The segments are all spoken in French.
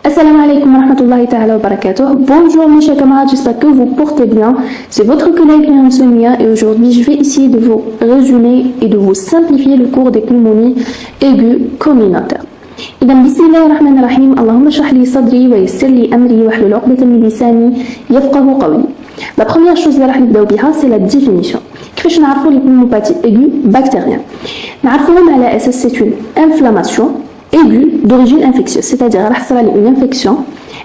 Assalamu alaikum wa rahmatullahi ta'ala wa barakatuh. Bonjour mes chers camarades, j'espère que vous portez bien. C'est votre collègue Myriam Sonia et aujourd'hui je vais essayer de vous résumer et de vous simplifier le cours des pneumonies aiguës communautaires. إذا بسم الله الرحمن الرحيم اللهم اشرح لي صدري ويسر لي أمري واحلل عقدة من لساني يفقهوا قولي. La première chose اللي راح نبداو بها c'est la définition. كيفاش نعرفوا les pneumopathies aiguës bactériennes؟ نعرفوهم على أساس c'est une inflammation aiguë d'origine infectieuse, c'est-à-dire راح تصرى لي une infection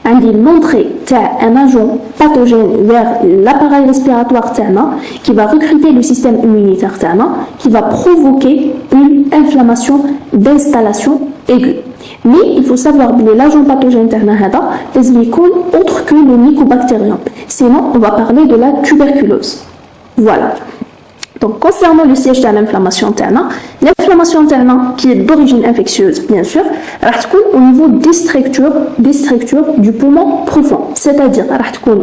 عندي l'entrée تاع un agent pathogène vers l'appareil respiratoire تاعنا qui va recruter le système immunitaire تاعنا qui va provoquer une inflammation d'installation aiguë. Mais il faut savoir que l'agent pathogène تاعنا هذا لازم يكون autre que le mycobacterium. Sinon on va parler de la tuberculose. Voilà. Donc, concernant le siège de l'inflammation l'inflammation qui est d'origine infectieuse, bien sûr, au niveau des structures du poumon profond, c'est-à-dire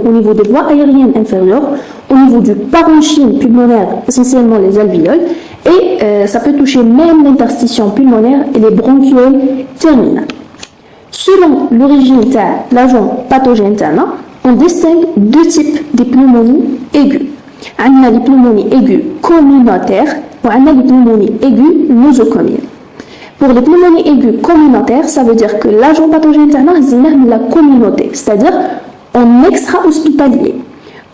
au niveau des voies aériennes inférieures, au niveau du parenchyme pulmonaire, essentiellement les alvéoles, et ça peut toucher même l'interstitium pulmonaire et les bronchioles terminales. Selon l'origine de l'agent pathogène, on distingue deux types de pneumonies aiguës. On a les pneumonies aiguës communautaires ou on a les pneumonies aiguës nosocomiales. Pour les pneumonies aiguës communautaires, ça veut dire que l'agent pathogène est la communauté, c'est-à-dire en extra-hospitalier.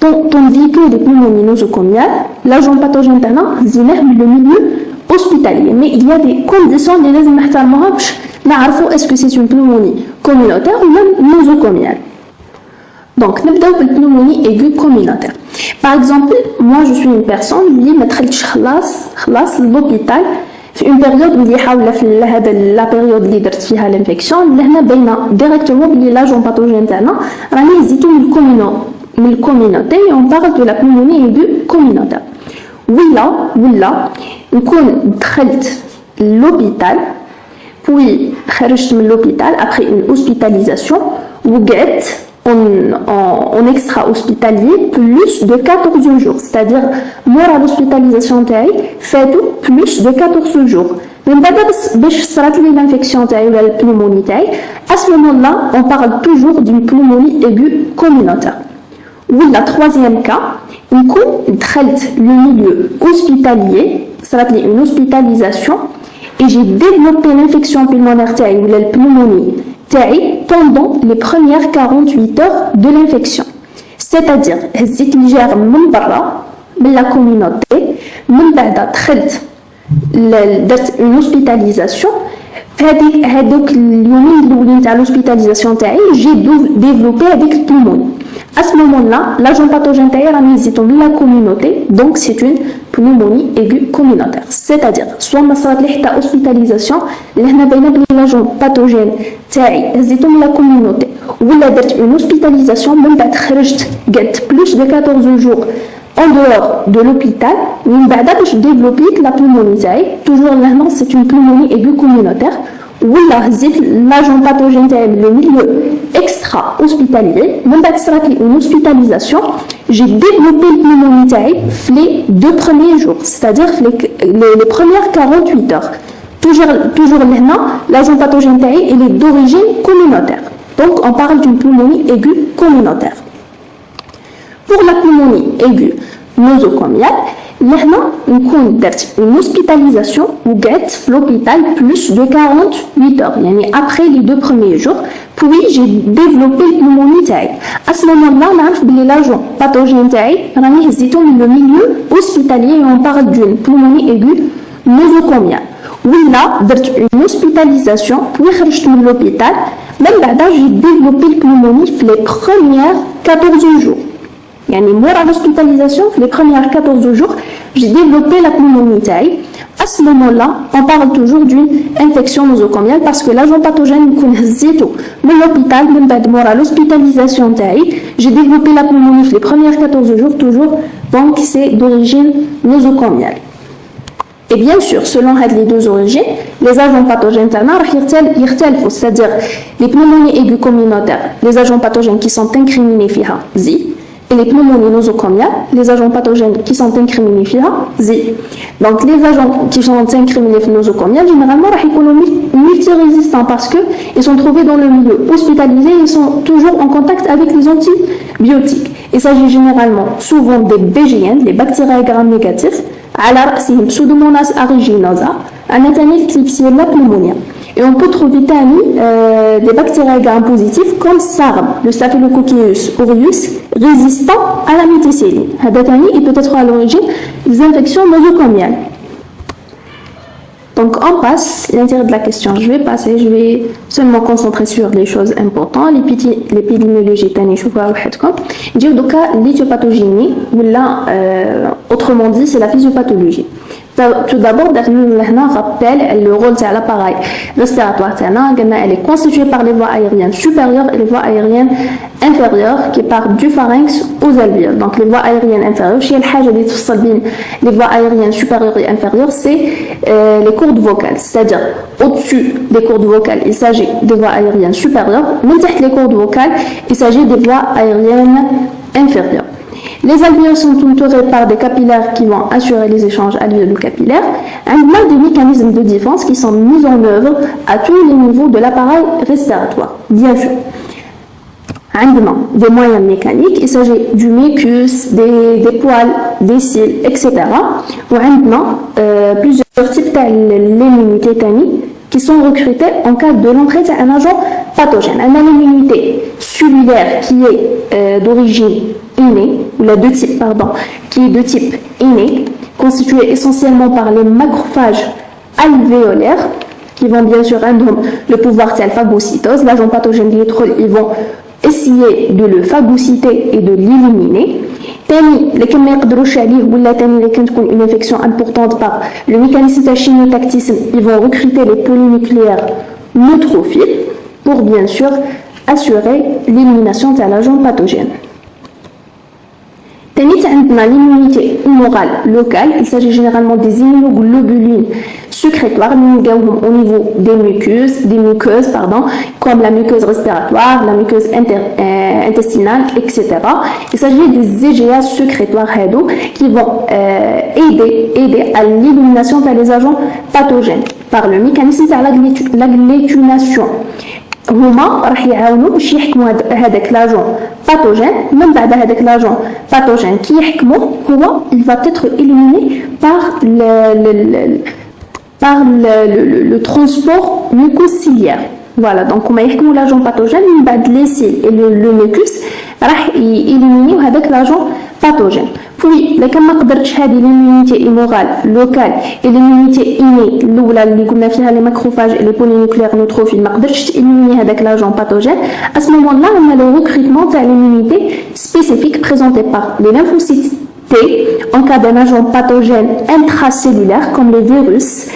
Tandis que les pneumonies nosocomiales, l'agent pathogène est le milieu hospitalier. Mais il y a des conditions de est-ce que c'est une pneumonie communautaire ou même nosocomiale. Donc, nous avons une pneumonie aiguë communautaire. Par exemple, moi je suis une personne qui متخلص l'hôpital في une période اللي حاولة في هذا la période اللي درت فيها l'infection اللي هنا باينة directement بلي l'agent pathogène تاعنا راني هزيتو من الكوميونيتي on parle de la pneumonie aiguë communautaire. ولا نكون دخلت l'hôpital puis خرجت من l'hôpital après une hospitalisation وقعدت en extra-hospitalier plus de 14 jours. C'est-à-dire, moi, à l'hospitalisation, fait plus de 14 jours. Mais l'infection ou la pneumonie, à ce moment-là, on parle toujours d'une pneumonie aiguë communautaire. Ou le troisième cas, on traite le milieu hospitalier, ça va être une hospitalisation, et j'ai développé l'infection pulmonaire ou la pneumonie pendant les premières 48 heures de l'infection. C'est-à-dire, هزيت الجار من برا من la communauté من بعد دخلت درت une hospitalisation هذوك اليومين الاولين تاع l'hospitalisation تاعي j'ai développé avec le pneumonie. À ce moment-là, l'agent pathogène تاعي راني هزيتو من la communauté, donc c'est une pneumonie aiguë communautaire. C'est-à-dire, soit ما صارت لي حتى hospitalisation اللي هنا باينه بلي l'agent pathogène تاعي هزيتو من la communauté ولا درت une hospitalisation من بعد خرجت قعدت plus de 14 jours en dehors de l'hôpital من بعد باش développer la pneumonie تاعي toujours لهنا c'est une pneumonie aiguë communautaire ولا هزيت l'agent pathogène تاعي من le milieu extra hospitalier من بعد صرات لي une hospitalisation j'ai développé le pneumonie تاعي في les 2 premiers jours, c'est-à-dire les premières 48 heures. Toujours لهنا l'agent pathogène تاعي il est d'origine communautaire. Donc on parle d'une pneumonie aiguë communautaire. Pour la pneumonie aiguë nosocomiale, لهنا نكون درت une hospitalisation وقعدت في l'hôpital plus de 48 heures, يعني après les 2 premiers jours, puis j'ai développé le pneumonie تاعي. À ce moment-là, نعرف بلي l'agent pathogène تاعي راني هزيتو من le milieu hospitalier et on parle d'une pneumonie aiguë nosocomiale. ولا درت une hospitalisation puis خرجت من l'hôpital من بعد j'ai développé le pneumonie في les premières 14 jours. يعني مورا l'hospitalisation في les premières 14 jours j'ai développé la pneumonie تاعي. À ce moment-là, on parle toujours d'une infection nosocomiale parce que l'agent pathogène qu'on هزيتو من l'hôpital من بعد مورا l'hospitalisation تاعي j'ai développé la pneumonie في les premières 14 jours toujours, donc c'est d'origine nosocomiale. Et bien sûr, selon les deux origines, les agents pathogènes c'est-à-dire les pneumonies aiguës communautaires, les agents pathogènes qui sont incriminés fiha zi, et les pneumonies nosocomiales, les agents pathogènes qui sont incriminés donc les agents qui sont incriminés nosocomiales, généralement, ils sont multirésistants parce qu'ils sont trouvés dans le milieu hospitalisé, ils sont toujours en contact avec les antibiotiques. Il s'agit généralement souvent des BGN, les bactéries gram-négatifs, على رأسهم pseudomonas aeruginosa, anathanil klebsiella pneumonia. Et on peut trouver des bactéries gram-positifs comme SARM, le Staphylococcus aureus, résistant à la méticilline. Il peut être à l'origine des infections nosocomiales. Donc on passe l'intérêt de la question. Je vais seulement concentrer sur les choses importantes. L'épidémiologie, je vais vous dire l'éthiopathogénie, ou là, autrement dit, c'est la physiopathologie. Tout d'abord, on rappelle le rôle de l'appareil respiratoire. Elle est constituée par les voies aériennes supérieures et les voies aériennes inférieures qui partent du pharynx aux alvéoles. Donc les voies aériennes inférieures, les voies aériennes supérieures et inférieures, c'est les cordes vocales. C'est-à-dire, au-dessus des cordes vocales, il s'agit des voies aériennes supérieures. Mais derrière les cordes vocales, il s'agit des voies aériennes inférieures. Les alvéoles sont entourés par des capillaires qui vont assurer les échanges alvéolo-capillaires. On a des mécanismes de défense qui sont mis en œuvre à tous les niveaux de l'appareil respiratoire, bien sûr. On a des moyens mécaniques, il s'agit du mucus, des poils, des cils, etc. On a plusieurs types d'immunité qui sont recrutés en cas de l'entrée d'un agent pathogène. On a l'immunité cellulaire qui est d'origine innée, ou la de type, pardon, qui est de type inné, constituée essentiellement par les macrophages alvéolaires, qui vont bien sûr avoir le pouvoir de la phagocytose. L'agent pathogène ils vont essayer de le phagocyter et de l'éliminer. Les une infection importante par le mécanisme de chimiotactisme, ils vont recruter les polynucléaires neutrophiles pour bien sûr assurer l'élimination de l'agent pathogène. L'immunité humorale locale, il s'agit généralement des immunoglobulines sécrétoires au niveau des muqueuses, comme la muqueuse respiratoire, la muqueuse intestinale, etc. Il s'agit des EGA sécrétoires qui vont aider à l'élimination des agents pathogènes par le mécanisme de l'agglutination. هما راح يعاونوا باش يحكموا هذاك لاجون باثوجين. من بعد هذاك لاجون باثوجين كي يحكموه هو il va être éliminé par le transport mucociliaire. Voilà, donc هما يحكموا لاجون باثوجين من بعد les cils et le mucus راح يليمينيو هذاك لاجون باثوجين. Puis, لكن ما قدرتش هذه l'immunité immorale locale et l'immunité innée الاولى اللي قلنا فيها les macrophages et les polynucléaires neutrophiles ما قدرتش تإليميني هذاك l'agent pathogène. À ce moment-là, on a le recrutement de l'immunité spécifique présentée par les lymphocytes T en cas d'un agent pathogène intracellulaire comme les virus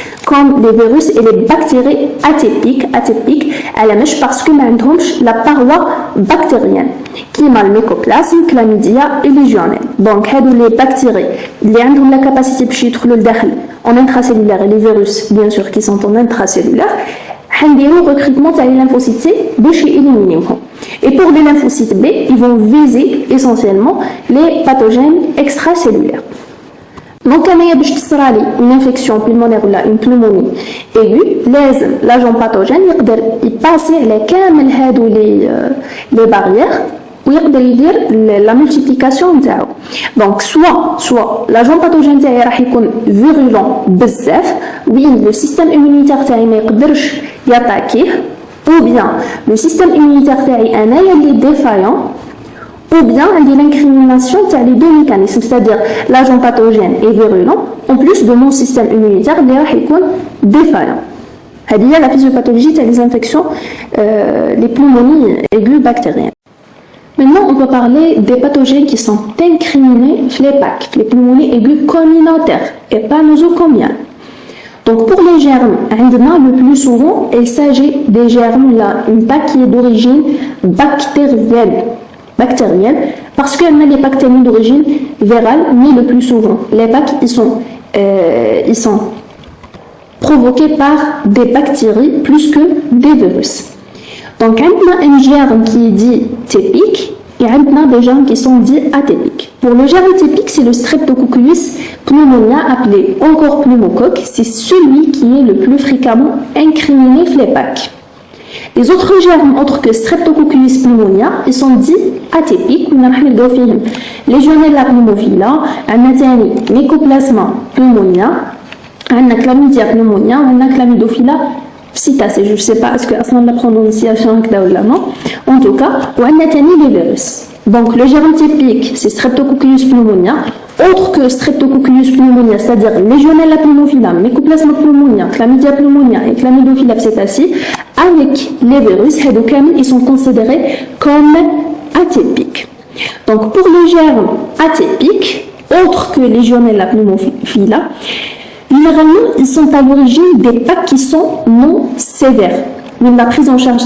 et les bactéries atypiques à la mèche parce que nous la paroi bactérienne qui est le mycoplasme, chlamydia et legionnaires. Donc, les bactéries qui ont la capacité de en intracellulaire et les virus, bien sûr, qui sont en intracellulaire, le recrutement des lymphocytes C pour éliminer. Et pour les lymphocytes B, ils vont viser essentiellement les pathogènes extracellulaires. Donc, quand il y a une infection pulmonaire ou une pneumonie aiguë, l'agent pathogène il passe les barrières ou il dire la multiplication. Donc, soit l'agent pathogène est virulent, oui, le système immunitaire ne attaquer, ou bien le système immunitaire est défaillant, ou bien l'incrimination des deux mécanismes, c'est-à-dire l'agent pathogène est virulent, en plus de mon système immunitaire est défaillant. C'est-à-dire la physiopathologie des infections, les pneumonies aiguës bactériennes. Maintenant, on peut parler des pathogènes qui sont incriminés chez les PAC, les pneumonies aiguës communautaires et pas nosocomiales. Donc, pour les germes, le plus souvent, il s'agit des germes, une PAC qui est d'origine bactérienne, parce qu'on a les bactéries d'origine virale, mais le plus souvent, les PAC, ils sont provoqués par des bactéries plus que des virus. Donc, on a un germe qui est dit typique, et on a des germes qui sont dits atypiques. Pour le germe typique, c'est le Streptococcus pneumonia, appelé encore pneumocoque. C'est celui qui est le plus fréquemment incriminé chez les PAC. Les autres germes, autres que Streptococcus pneumonia, ils sont dits atypiques. On a Legionella pneumophila, Mycoplasma pneumonia, Chlamydia pneumonia, Chlamydophila psittacea. Je ne sais pas est-ce que la prononciation est là ou non. En tout cas, on a les virus. Donc le germe typique, c'est Streptococcus pneumonia. Autre que Streptococcus pneumonia, c'est-à-dire Legionella pneumophila, Mycoplasma pneumonia, Chlamydia pneumonia et Chlamydophila psittacea, avec les virus, ils sont considérés comme atypiques. Donc pour les germes atypiques, autres que Legionella pneumophila, généralement, ils sont à l'origine des PAC qui sont non sévères. Mais la prise en charge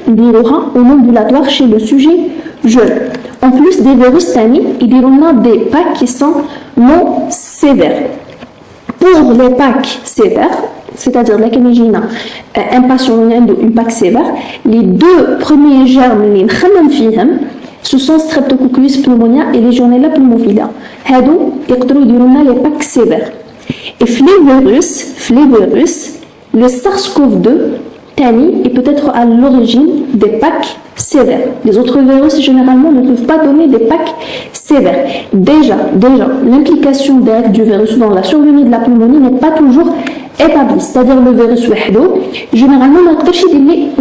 au ambulatoire chez le sujet jeune. En plus des virus tani, il y a des PAC qui sont non sévères. Pour les PAC sévères, c'est-à-dire la canigina, un patient une PAC sévère, les deux premiers germes, les ce sont Streptococcus pneumonia et Legionella pneumophila. Hadou, ils les PAC sévères. Et les virus, le SARS-CoV-2 est peut-être à l'origine des PAC sévères. Les autres virus généralement ne peuvent pas donner des PAC sévères. Déjà, l'implication directe du virus dans la survenue de la pneumonie n'est pas toujours établie. C'est-à-dire le virus généralement on a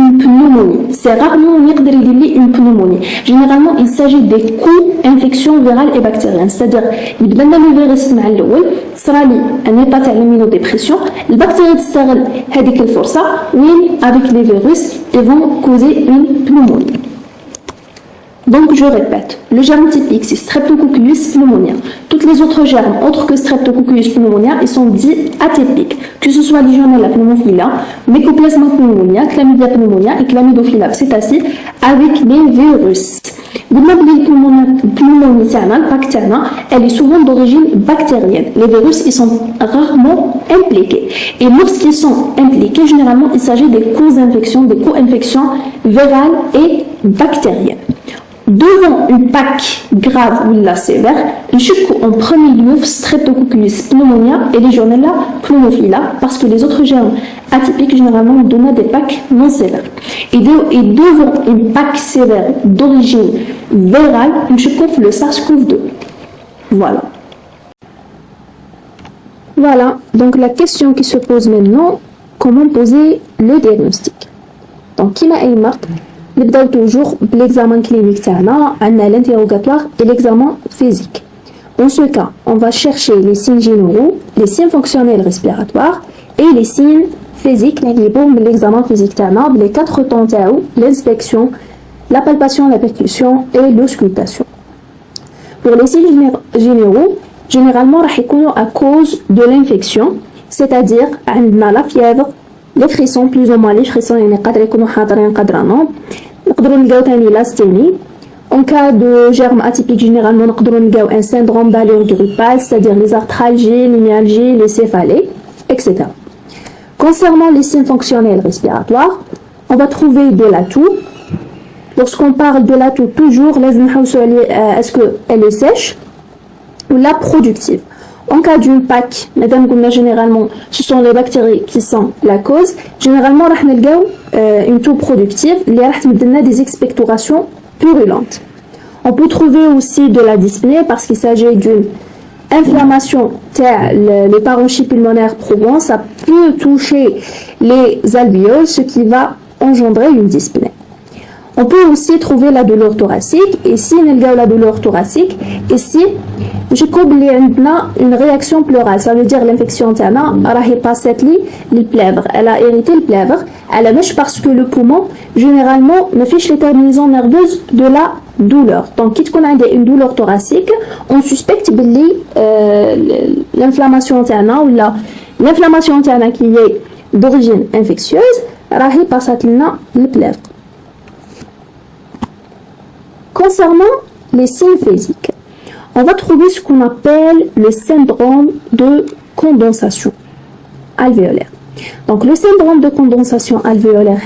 une pneumonie. C'est rarement on a une pneumonie. Généralement il s'agit des co-infections virales et bactériennes. C'est-à-dire il y a le virus sera un état d'immunodépression. Les bactéries s'arrêtent avec le force, oui, avec les virus, ils vont causer une pneumonie. Donc je répète, le germe typique c'est Streptococcus pneumonia. Toutes les autres germes, autres que Streptococcus pneumonia, ils sont dits atypiques. Que ce soit Legionella pneumophila, Mycoplasma pneumonia, Chlamydia pneumonia et Chlamydophila psittacea avec les virus. Pneumonie, elle est souvent d'origine bactérienne. Les virus, ils sont rarement impliqués. Et lorsqu'ils sont impliqués, généralement, il s'agit des co-infections virales et bactériennes. Devant une PAC grave ou la sévère, il chute en premier lieu Streptococcus pneumonia et Legionella pneumophila parce que les autres germes atypiques généralement donnent des PAC non sévères. Et devant une PAC sévère d'origine virale, il chute le SARS-CoV-2. Voilà, donc la question qui se pose maintenant, comment poser le diagnostic? Donc, qui m'a marque? نبداو toujours l'examen clinique تاعنا عندنا l'interrogatoire et l'examen physique. En ce cas, on va chercher les signes généraux, les signes fonctionnels respiratoires et les signes physiques نجيبوهم من l'examen physique تاعنا les 4 temps تاعو l'inspection, la palpation, la percussion et l'auscultation. Pour les signes généraux, généralement راح يكونوا à cause de l'infection, c'est-à-dire عندنا la fièvre, les frissons, plus ou moins les frissons يعني قادر يكونوا حاضرين قادر non. نقدروا نلقاو ثاني l'asthénie. En cas de germe atypique, généralement نقدروا نلقاو un syndrome d'allure grippale, c'est-à-dire les arthralgies, les myalgies, les céphalées, etc. Concernant les signes fonctionnels respiratoires, on va trouver de la toux. Lorsqu'on parle de la toux, toujours لازم نحوسوا est-ce qu'elle est sèche ou la productive. En cas d'une PAC, madame قلنا généralement, ce sont les bactéries qui sont la cause. Généralement, راح نلقاو une toux productive اللي راح تمدلنا des expectorations purulentes. On peut trouver aussi de la dyspnée parce qu'il s'agit d'une inflammation les parenchymes pulmonaires probants. Ça peut toucher les alvéoles, ce qui va engendrer une dyspnée. On peut aussi trouver la douleur thoracique. Et si on a la douleur thoracique, ici, je coupe une réaction pleurale. Ça veut dire l'infection tana راهي passet le plèvre. Elle a irrité le plèvre. Elle a mèche parce que le poumon, généralement, ne fiche les terminaisons nerveuses de la douleur. Donc, quand on a une douleur thoracique, on suspecte l'inflammation tana ou l'inflammation tana qui est d'origine infectieuse, راهي passet le plèvre. Concernant les signes physiques, on va trouver ce qu'on appelle le syndrome de condensation alvéolaire. Donc le syndrome de condensation alvéolaire,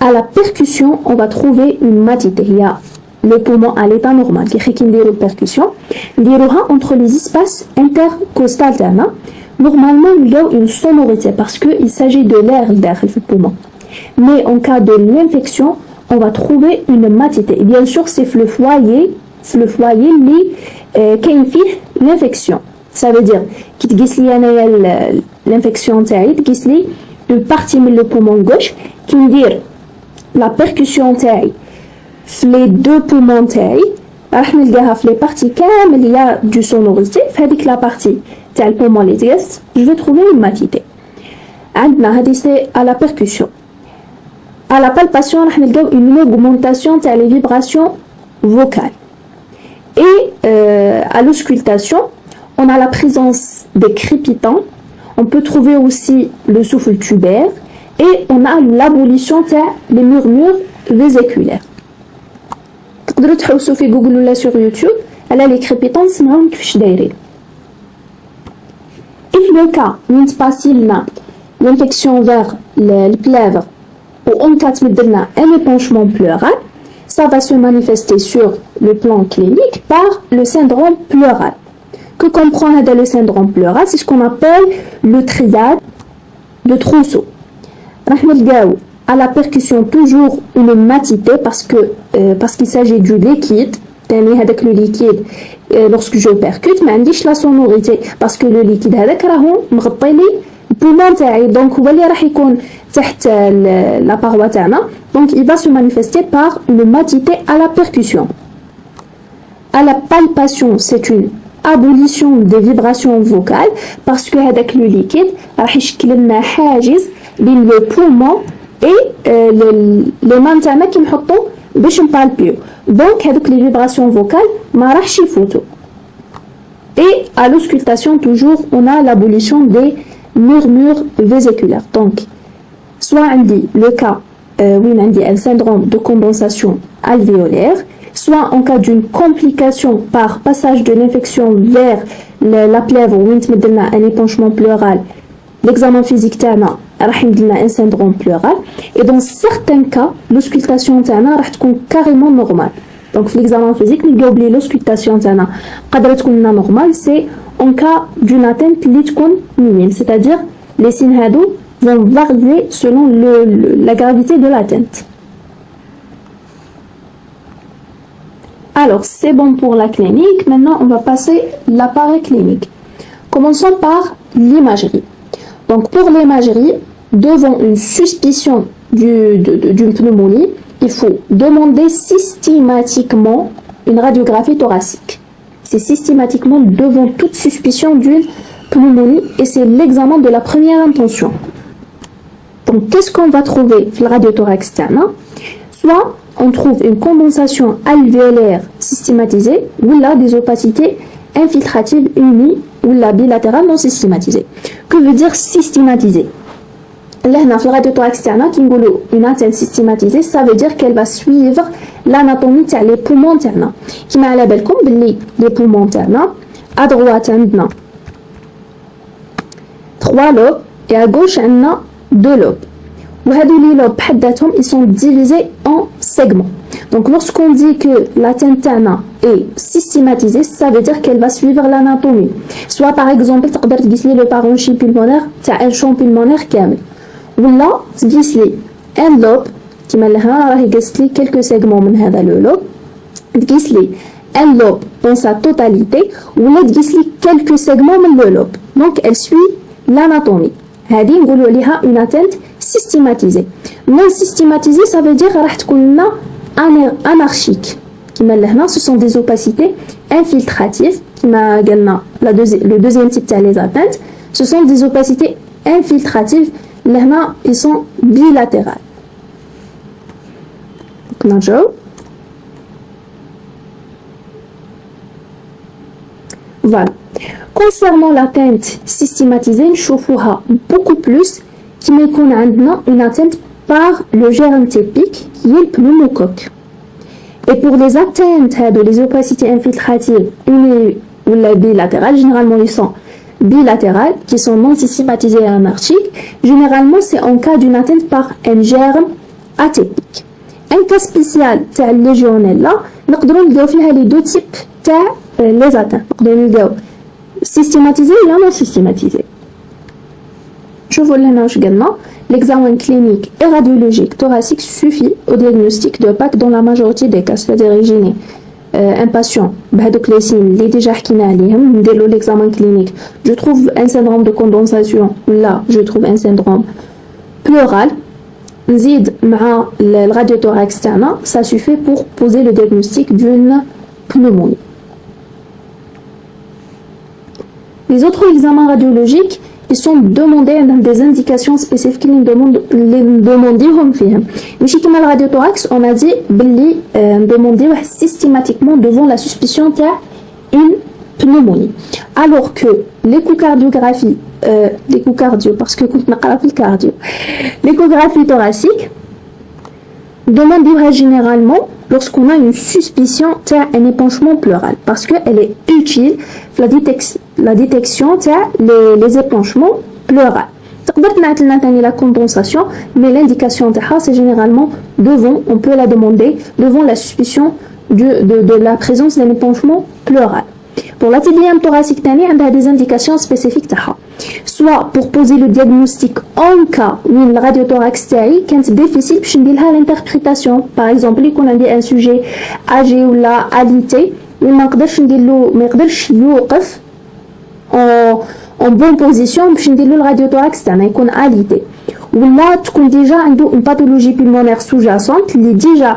à la percussion, on va trouver une matité. Il y a le poumon à l'état normal qui fait une percussion entre les espaces intercostales normalement il y a une sonorité parce qu'il s'agit de l'air dans le poumon. Mais en cas de l'infection on va trouver une matité. Et bien sûr c'est le foyer qui fait l'infection. Ça veut dire qu'il l'infection une partie de le poumon gauche qui veut dire la percussion les deux poumons راح نلقاها في les parties كامل il y a du sonorité في هذيك la partie تاع le poumon اللي تقص je vais trouver une matité. عندنا هذه c'est à la percussion. À la palpation راح نلقاو une augmentation تاع les vibrations vocales. Et à l'auscultation on a la présence des crépitants. On peut trouver aussi le souffle tubaire et on a l'abolition des murmures vésiculaires. تقدروا تحوسوا في جوجل ولا sur YouTube على les crépitants نسمعوهم كيفاش دايرين. If le cas où passe l'infection vers le plèvre ou en cas de un épanchement pleural, ça va se manifester sur le plan clinique par le syndrome pleural. Que comprend le syndrome pleural? C'est ce qu'on appelle le triade de Trousseau. À la percussion toujours une matité parce qu'il s'agit du liquide. Avec le liquide lorsque je percute ما عنديش la sonorité parce que le liquide هذاك راهو مغطي لي البولمون تاعي دونك هو اللي راح يكون تحت la paroi تاعنا donc il va se manifester par une matité à la percussion. À la palpation c'est une abolition des vibrations vocales parce que هذاك le liquide راح يشكل لنا حاجز بين le poumon et les mains تاعنا كي نحطو باش نبالبيو donc هذوك les vibrations vocales ما راحش يفوتوا. Et à l'auscultation toujours on a l'abolition des murmures vésiculaires. Donc soit on dit le cas où on dit un syndrome de condensation alvéolaire, soit en cas d'une complication par passage de l'infection vers la plèvre où on a un épanchement pleural. L'examen physique تاعنا راح يمدلنا un syndrome pleural et dans certains cas l'auscultation تاعنا راح تكون carrément normale. Donc في l'examen physique نلقاو بلي l'auscultation تاعنا قادرة تكون normale c'est en cas d'une atteinte اللي تكون minime, c'est-à-dire les signes هادو vont varier selon la gravité de l'atteinte. Alors c'est bon pour la clinique, maintenant on va passer l'appareil clinique. Commençons par l'imagerie. Donc pour l'imagerie, devant une suspicion d'une pneumonie, il faut demander systématiquement une radiographie thoracique. C'est systématiquement devant toute suspicion d'une pneumonie et c'est l'examen de la première intention. Donc qu'est-ce qu'on va trouver dans le radiothorax externe? Soit on trouve une condensation alvéolaire systématisée ou là des opacités infiltratives unies ou la bilatérale non systématisée. Que veut dire systématisée? Là, dans le radiothorax externe, qui une atteinte systématisée, ça veut dire qu'elle va suivre l'anatomie des poumons internes. Qui m'a la belle comme les poumons internes. À droite, on a 3 lobes et à gauche, on a 2 lobes. Les lobes, ils sont divisés en segments. Donc, lorsqu'on dit que l'atteinte est systématisée, ça veut dire qu'elle va suivre l'anatomie. Soit par exemple, tu peux dire le parenchyme pulmonaire, tu as un champ pulmonaire كامل. ولا تقيس لي ان لوب كيما لها راهي قاست لي quelques segments من هذا لو لوب تقيس لي ان لوب dans sa totalité ولا تقيس لي quelques segments من لو لوب donc elle suit l'anatomie. هذه نقولوا عليها une atteinte systématisée. Non systématisée ça veut dire راح تكون لنا anarchique كيما لهنا ce sont des opacités infiltratives كيما قالنا le deuxième type تاع les atteintes ce sont des opacités infiltratives. Là, ils sont bilatérales. Voilà. Concernant l'atteinte systématisée, nous voyons beaucoup plus qui met qu'on a une atteinte par le germe typique qui est le pneumocoque. Et pour les atteintes de les opacités infiltratives unies ou la bilatérales, généralement ils sont bilatérales qui sont non systématisées et anarchiques, généralement c'est en cas d'une atteinte par un germe atypique. ان كا سبيسيال تاع الليجيونيلا نقدروا نلقاو فيها لي دو تيب تاع لي زاتان نقدروا نلقاو سيستيماتيزي ولا نون سيستيماتيزي. شوفوا لهنا واش قلنا l'examen clinique et radiologique thoracique suffit au diagnostic de PAC dans la majorité des cas, c'est-à-dire imaginer un patient بهذوك les signes اللي ديجا حكينا عليهم نديرو l'examen clinique, je trouve un syndrome de condensation là je trouve un syndrome pleural, نزيد مع الراديوتhorax تاعنا ça suffit pour poser le diagnostic d'une pneumonie. Les autres examens radiologiques ils sont demandés dans des indications spécifiques les demandent فيهم. ماشي كيما الراديوتhorax on a dit بلي demander systématiquement devant la suspicion تاع une pneumonie, alors que l'échocardiographie l'échocardio parce que كنت نقرا في الكارديو l'échographie thoracique demande généralement lorsqu'on a une suspicion تاع un épanchement pleural parce qu'elle est utile la détection تاع les épanchements pleuraux. تقدر تنعت لنا ثاني la condensation mais l'indication تاعها c'est généralement devant, on peut la demander devant la suspicion de la présence d'un épanchement pleural. Pour la TDM thoracique ثاني عندها des indications spécifiques تاعها, soit pour poser le diagnostic en cas où le radiothorax تاعي كانت difficile باش ندير لها l'interprétation. par exemple يكون عندي un sujet âgé ولا alité وما نقدرش ندير له ما يقدرش يوقف en bonne position باش ندير له الراديوتhorax تاعنا يكون alité, ولا تكون ديجا عنده une pathologie pulmonaire sous-jacente اللي ديجا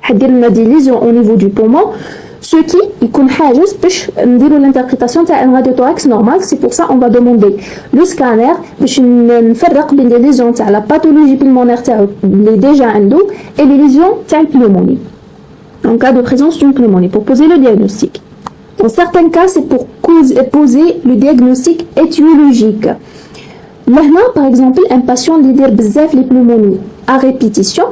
حدير لنا دي lésions au niveau du poumon, ce qui يكون حاجز باش نديرو l'interprétation تاع un radiothorax normal. c'est pour ça on va demander le scanner باش نفرق بين les lésions تاع la pathologie pulmonaire تاعو اللي ديجا عنده et les lésions تاع pneumonie en cas de présence d'une pneumonie pour poser le diagnostic. Dans certains cas c'est pour poser le diagnostic étiologique. Maintenant par exemple un patient اللي يدير بزاف les pneumonies à répétition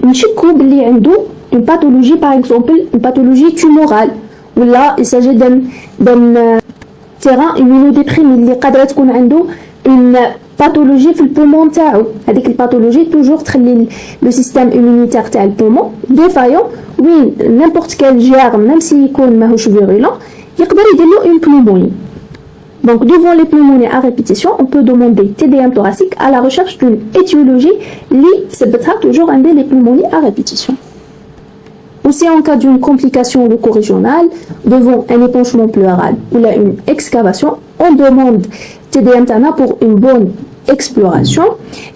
نشكو بلي عنده une pathologie par exemple une pathologie tumorale ou là il s'agit d'un terrain immunodéprimé اللي قادرة تكون عنده une pathologie في البومون تاعو. هذيك الباثولوجي توجور تخلي le système immunitaire تاع البومون défaillant وين n'importe quel germe même s'il يكون ماهوش virulent يقدر يدير له une pneumonie. Donc devant les pneumonies à répétition on peut demander TDM thoracique à la recherche d'une étiologie اللي ثبتها toujours عندي les pneumonies à répétition. Aussi en cas d'une complication leucorégionale devant un épanchement pleural ou là une excavation, on demande TDM TANA pour une bonne exploration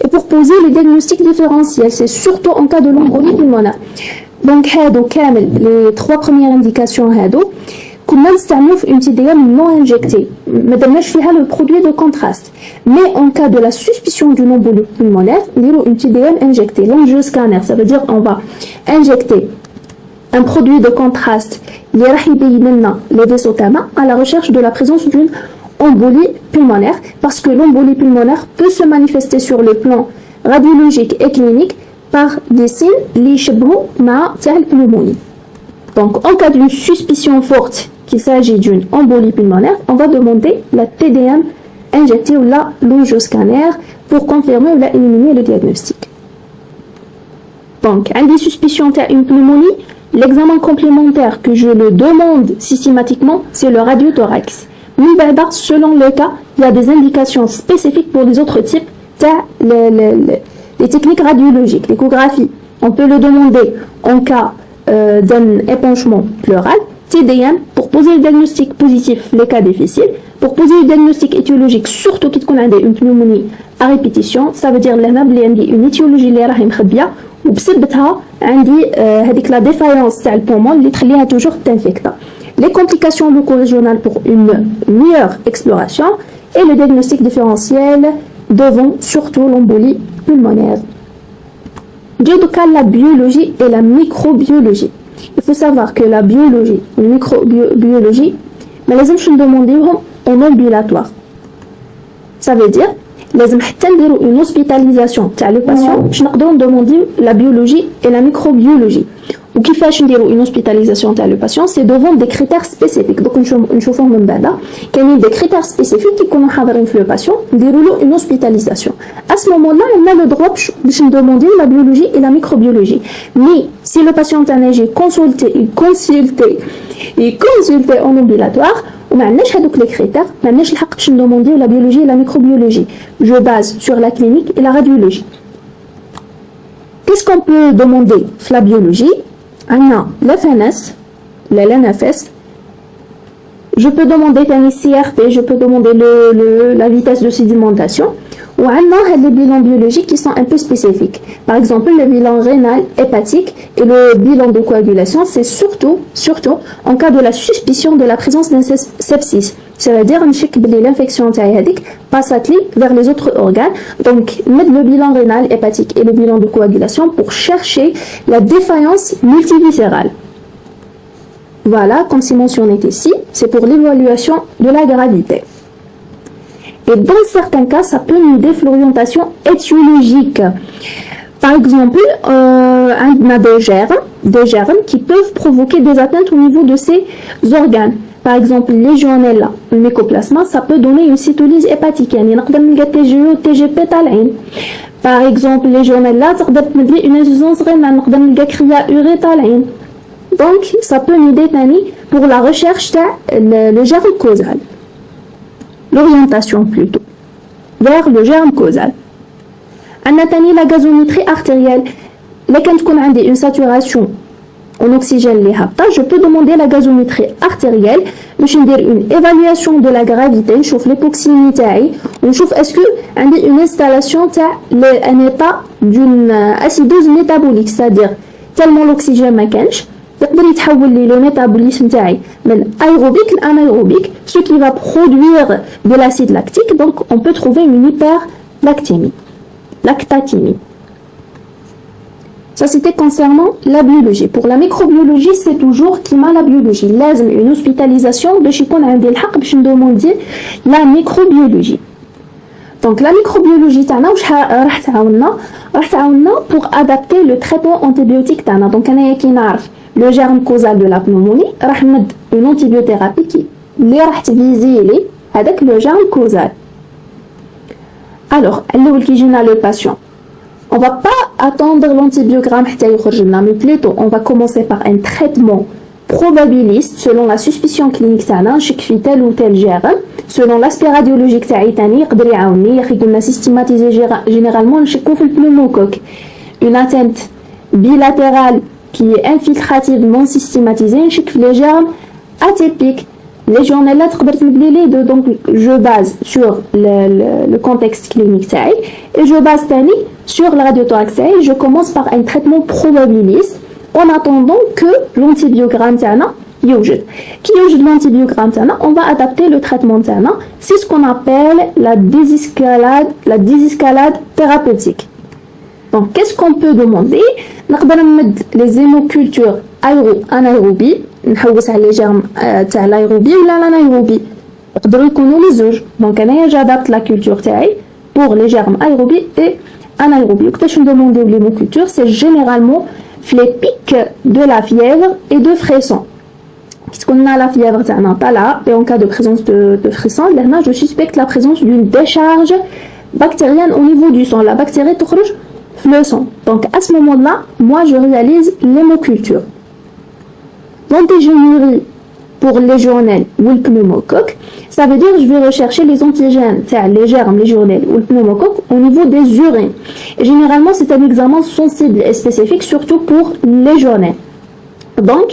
et pour poser le diagnostic différentiel, c'est surtout en cas de l'embolie pulmonaire. Donc les trois premières indications كنا نستعملوا في une TDM non injectée, ما درناش فيها le produit de contraste. Mais en cas de la suspicion d'une embolie pulmonaire, نديروا une TDM injectée, l'angioscanner, ça veut dire on va injecter un produit de contraste اللي راح يبين لنا les vaisseaux تاعنا à la recherche de la présence d'une embolie pulmonaire parce que l'embolie pulmonaire peut se manifester sur le plan radiologique et clinique par des signes اللي يشبهوا مع تاع البنeumonie. Donc en cas d'une suspicion forte qu'il s'agit d'une embolie pulmonaire, on va demander la TDM injectée ou la l'angioscanner pour confirmer ou la éliminer le diagnostic. Donc, un des suspicions تاع une pneumonie, l'examen complémentaire que je le demande systématiquement, c'est le radiothorax. Mais selon le cas, il y a des indications spécifiques pour les autres types les techniques radiologiques, l'échographie. On peut le demander en cas d'un épanchement pleural, TDM, pour poser le diagnostic positif, les cas difficiles. Pour poser le diagnostic étiologique, surtout qu'il y a une pneumonie à répétition, ça veut dire une étiologie اللي راهي مخبيه وبسببتها عندي هذيك la défaillance تاع البومون اللي تخليها toujours t'infecta. Les complications leucorégionales pour une meilleure exploration et le diagnostic différentiel devant surtout l'embolie pulmonaire. La biologie et la microbiologie. Il faut savoir que la biologie et la microbiologie, mais les hommes demandent en ambulatoire. Ça veut dire لازم حتى نديرو une hospitalisation تاع le patient باش نقدروا demander la biologie et la microbiologie. وكيفاش نديروا une hospitalisation تاع le patient c'est devant des critères spécifiques. donc نشوفوهم من بعد كاينين des critères spécifiques يكونوا حاضرين في le patient نديروا له une hospitalisation. à ce moment-là on a le droit باش ندوموندي la biologie et la microbiologie. mais si le patient تاعنا يجي consulter en ambulatoire وما عندناش هذوك les critères ما عندناش الحق باش ندومونديو la biologie et la microbiologie. je base sur la clinique et la radiologie. Qu'est-ce qu'on peut demander dans la biologie? L'FNS, l'NFS. Je peux demander un CRP, je peux demander la vitesse de sédimentation. Ou on a des bilans biologiques qui sont un peu spécifiques. Par exemple, le bilan rénal, hépatique et le bilan de coagulation, c'est surtout en cas de la suspicion de la présence d'un sepsis. C'est-à-dire que l'infection passe vers les autres organes. Donc, mettre le bilan rénal, hépatique et le bilan de coagulation pour chercher la défaillance multiviscérale. Voilà, comme c'est mentionné ici, c'est pour l'évaluation de la gravité. Et dans certains cas, ça peut nous donner l'orientation étiologique. Par exemple, on a des germes qui peuvent provoquer des atteintes au niveau de ces organes. Par exemple, Legionella, le mycoplasma, ça peut donner une cytolyse hépatique. يعني نقدر نلقى TGO TGP طالعين. Par exemple, Legionella تقدر تمدي une insuffisance rénale, نقدر نلقى كريا urée طالعين. Donc, ça peut nous détenir pour la recherche le germe causal. L'orientation plutôt vers le germe causal. عندنا تاني la gazométrie artérielle. là quand تكون عندي une saturation en oxygène اللي هابطه je peux demander la gazométrie artérielle باش ندير une évaluation de la gravité نشوف l'époxémie تاعي ونشوف est-ce que عندي une installation تاع un état d'une acidose métabolique c'est-à-dire tellement l'oxygène ما كانش يقدر يتحول لي لو ميتابوليسم تاعي من aérobique لانايروبيك ce qui va produire de l'acide lactique. donc on peut trouver une hyperlactémie, lactatémie. Ça c'était concernant la biologie. Pour la microbiologie c'est toujours qui m'a la biologie لازم une hospitalisation باش يكون عندي الحق باش ندوموندي la microbiologie. donc la microbiologie تاعنا واش راح تعاوننا pour adapter le traitement antibiotique تاعنا. donc انايا كي نعرف le germe causal de la pneumonie راح نمد une antibiothérapie qui اللي راح تفيزي لي هذاك le germe causal. alors الاول كي يجينا le patient on va pas attendre l'antibiogramme حتى يخرج لنا mais plutôt on va commencer par un traitement probabiliste selon la suspicion clinique تاعنا نشك في tel ou tel germe selon l'aspect radiologique تاعي تاني يقدر يعاوني يا اخي قلنا systématiser généralement نشكو في البنeumocoque. une atteinte bilatérale qui est infiltrativement systématisée نشك في les germes atypiques. Legionella تقدر تمدلي لي دو. donc je base sur le contexte clinique تاعي et je base تاني sur le radiothorax تاعي. je commence par un traitement probabiliste en attendant que l'antibiogramme تاعنا يوجد. كي يوجد l'antibiogramme تاعنا on va adapter le traitement تاعنا. c'est ce qu'on appelle la désescalade thérapeutique. donc qu'est-ce qu'on peut demander? نقدر نمد les hémocultures anaérobie نحوس على لي جيرم تاع لايروبي ولا لانايروبي يقدروا يكونوا لي زوج. دونك انايا جادابت لا كولتور تاعي pour les germes aérobie et anaérobie. وقتاش ندومونديو لي hémocultures c'est généralement في les pics de la fièvre et de frisson. كي تكون لا fièvre تاعنا طالعه et en cas de présence de frisson لهنا je suspecte la présence d'une décharge bactérienne au niveau du sang. la bactérie تخرج في le sang. donc à ce moment-là moi je réalise l'hémoculture. L'antigénurie pour Legionella ou le pneumocoque, ça veut dire que je vais rechercher les antigènes, les germes Legionella ou le pneumocoque au niveau des urines. Et généralement, c'est un examen sensible et spécifique, surtout pour Legionella. Donc,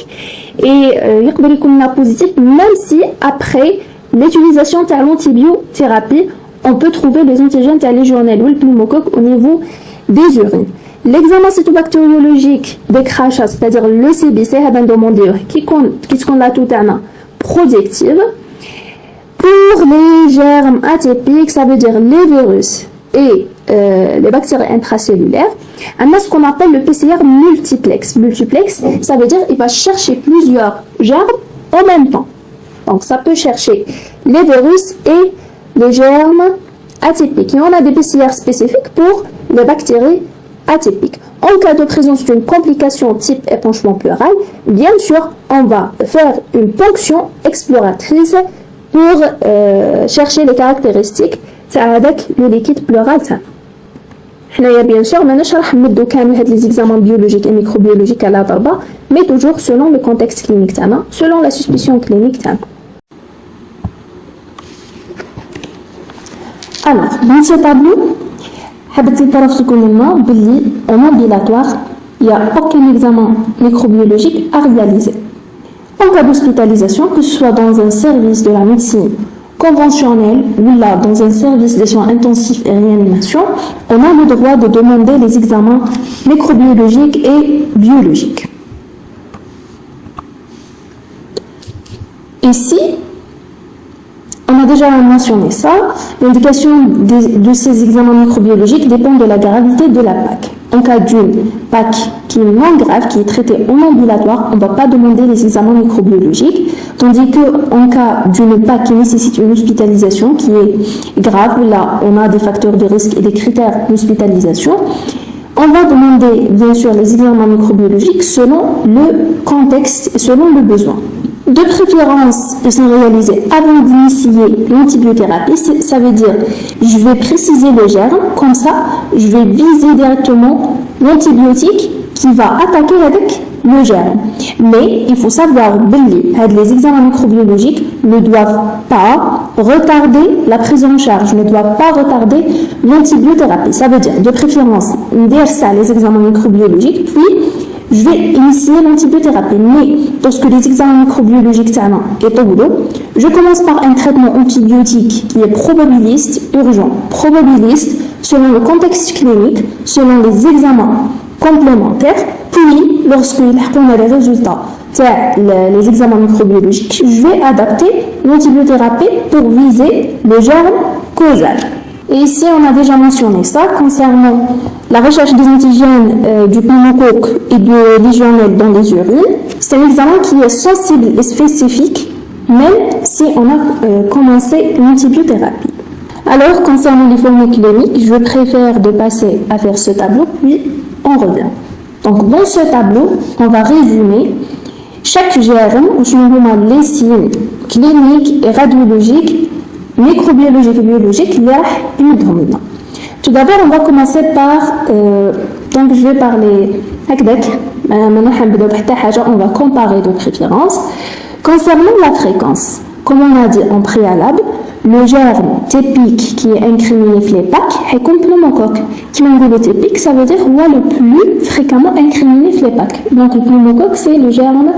يقدر يكون positif même si après l'utilisation de l'antibiothérapie, on peut trouver les antigènes de Legionella ou le pneumocoque au niveau des urines. L'examen cytobactériologique des crachats, c'est-à-dire le CBC, qui compte la toute projective. Pour les germes atypiques, ça veut dire les virus et les bactéries intracellulaires. On a ce qu'on appelle le PCR multiplex. Multiplex, ça veut dire qu'il va chercher plusieurs germes en même temps. Donc ça peut chercher les virus et les germes atypiques. Et on a des PCR spécifiques pour les bactéries atypique. En cas de présence d'une complication type épanchement pleural, bien sûr, on va faire une ponction exploratrice pour chercher les caractéristiques avec le liquide pleural. Bien sûr, mais les examens biologiques et microbiologiques à la barba, mais toujours selon le contexte clinique, selon la suspicion clinique. Alors, dans ce tableau, en ambulatoire, il n'y a aucun examen microbiologique à réaliser. En cas d'hospitalisation, que ce soit dans un service de la médecine conventionnelle ou là dans un service de soins intensifs et réanimation, on a le droit de demander les examens microbiologiques et biologiques. Ici, on a déjà mentionné ça, l'indication de ces examens microbiologiques dépend de la gravité de la PAC. En cas d'une PAC qui est moins grave, qui est traitée en ambulatoire, on ne va pas demander les examens microbiologiques, tandis qu'en cas d'une PAC qui nécessite une hospitalisation qui est grave, là on a des facteurs de risque et des critères d'hospitalisation, on va demander bien sûr les examens microbiologiques selon le contexte et selon le besoin. De préférence, ils sont réalisés avant d'initier l'antibiothérapie, ça veut dire je vais préciser le germe, comme ça je vais viser directement l'antibiotique qui va attaquer avec le germe. Mais il faut savoir que les examens microbiologiques ne doivent pas retarder la prise en charge, ne doivent pas retarder l'antibiothérapie. Ça veut dire de préférence, les examens microbiologiques, puis je vais initier l'antibiothérapie. Mais lorsque les examens microbiologiques est au boulot, je commence par un traitement antibiotique qui est probabiliste, urgent, probabiliste, selon le contexte clinique, selon les examens complémentaires, puis lorsqu'il a les résultats les examens microbiologiques, je vais adapter l'antibiothérapie pour viser le germe causal. Et ici, on a déjà mentionné ça concernant la recherche des antigènes du pneumocoque et de légionelle dans les urines. C'est un examen qui est sensible et spécifique, même si on a commencé l'antibiothérapie. Alors, concernant les formules cliniques, je préfère de passer à faire ce tableau, puis on revient. Donc, dans ce tableau, on va résumer chaque germe, ou les signes cliniques et radiologiques microbiologique et biologique, tout d'abord, on va commencer par, donc je vais parler, on va comparer de préférence. Concernant la fréquence, comme on a dit en préalable, le germe typique qui est incriminé les PAC est pneumocoque. Qui le typique, ça veut dire le plus fréquemment incriminé les PAC. Donc le pneumocoque, c'est le germe,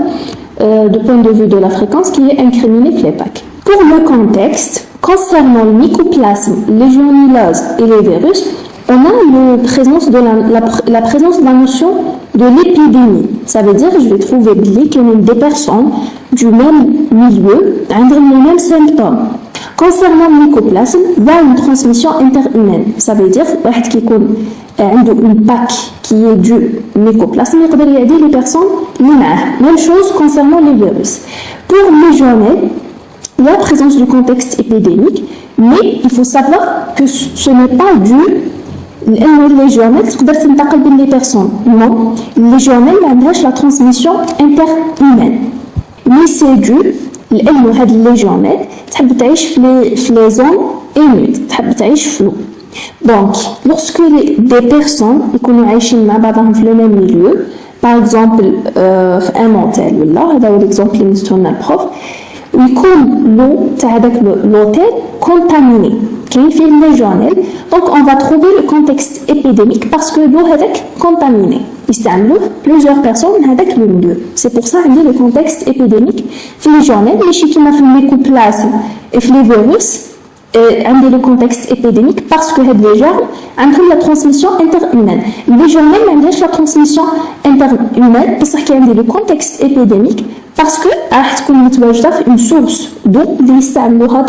du point de vue de la fréquence, qui est incriminé les PAC. Pour le contexte, concernant le mycoplasme, légionellose et les virus, on a la présence de la notion de l'épidémie. Ça veut dire que je vais trouver des personnes du même milieu avec les mêmes symptômes. Concernant le mycoplasme, il y a une transmission interhumaine. Ça veut dire qu'il y a une PAC qui est du mycoplasme, il y a des personnes qui ont même chose concernant les virus. Pour les légionnaires, il y a la présence du contexte épidémique, mais il faut savoir que ce n'est pas dû les légionnaires les personnes. Non, les légionnaires n'ont la transmission interhumaine. Mais c'est dû les légionnaires qui les zones humides, donc, lorsque des personnes qui sont dans le même milieu, par exemple, un motel, là, c'est l'exemple que nous donnons le prof, يكون l'hôtel contaminé qui est légionnaire, donc on va trouver le contexte épidémique parce que l'eau est contaminé. يستعملوه plusieurs personnes avec le milieu. C'est pour ça qu'on dit le contexte épidémique légionnaire, mais chez qui m'a fait le mycoplasme et les virus, on dit le contexte épidémique parce que les germes ont la transmission interhumaine. Les légionnaires ont la transmission interhumaine parce qu'il y a le contexte épidémique. Parce que une source d'eau qui des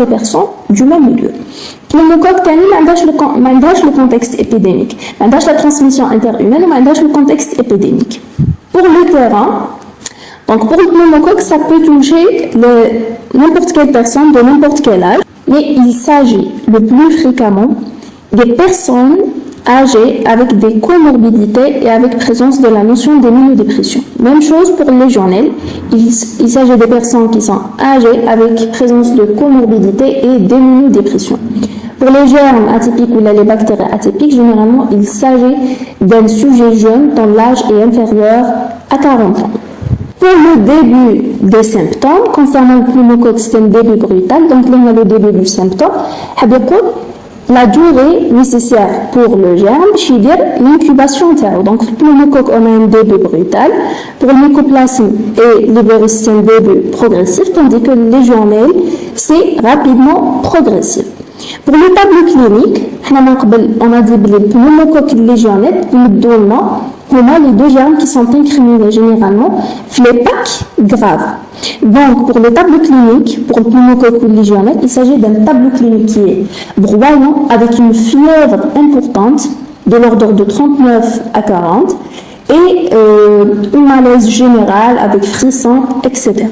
personnes du même milieu. Le pneumocoque n'a le contexte épidémique, n'a la transmission interhumaine, n'a le contexte épidémique. Pour le terrain, donc pour le pneumocoque, ça peut toucher n'importe quelle personne de n'importe quel âge, mais il s'agit le plus fréquemment des personnes âgés avec des comorbidités et avec présence de la notion d'immunodépression. Même chose pour les légionnaires, il s'agit des personnes qui sont âgées avec présence de comorbidité et d'immunodépression. Pour les germes atypiques ou les bactéries atypiques, généralement, il s'agit d'un sujet jeune dont l'âge est inférieur à 40 ans. Pour le début des symptômes, concernant le pneumocoque, c'est un début brutal, donc là, on a le début du symptôme. La durée nécessaire pour le germe, c'est l'incubation terre. Donc, le pneumocoque, on a un début brutal. Pour le mycoplasme et le virus, c'est un début progressif, tandis que le légionnaire, c'est rapidement progressif. Pour le tableau clinique, on a dit que le pneumocoque légionnaire, on a les deux germes qui sont incriminés généralement, FLEPAC grave. Donc, pour le tableau clinique, pour le pneumocoque légionnaire, il s'agit d'un tableau clinique qui est broyant avec une fièvre importante de l'ordre de 39 à 40 et une malaise générale avec frisson, etc.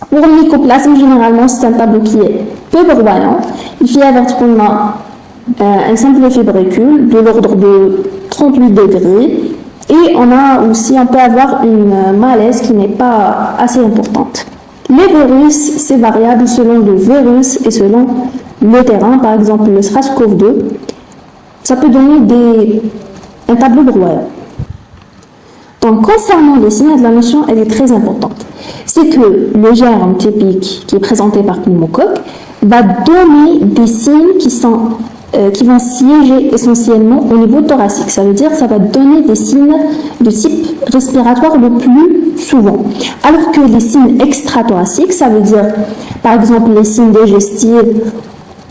Pour le mycoplasme, généralement, c'est un tableau qui est peu broyant. Il fait qu'on a un simple fébricule de l'ordre de 38 degrés. Et on peut avoir une malaise qui n'est pas assez importante. Les virus, c'est variable selon le virus et selon le terrain. Par exemple, le SARS-CoV-2, ça peut donner un tableau broyant. Donc, concernant les signes, la notion, elle est très importante. C'est que le germe typique qui est présenté par pneumocoque va donner des signes qui vont siéger essentiellement au niveau thoracique. Ça veut dire que ça va donner des signes de type respiratoire le plus souvent. Alors que les signes extrathoraciques, ça veut dire par exemple les signes digestifs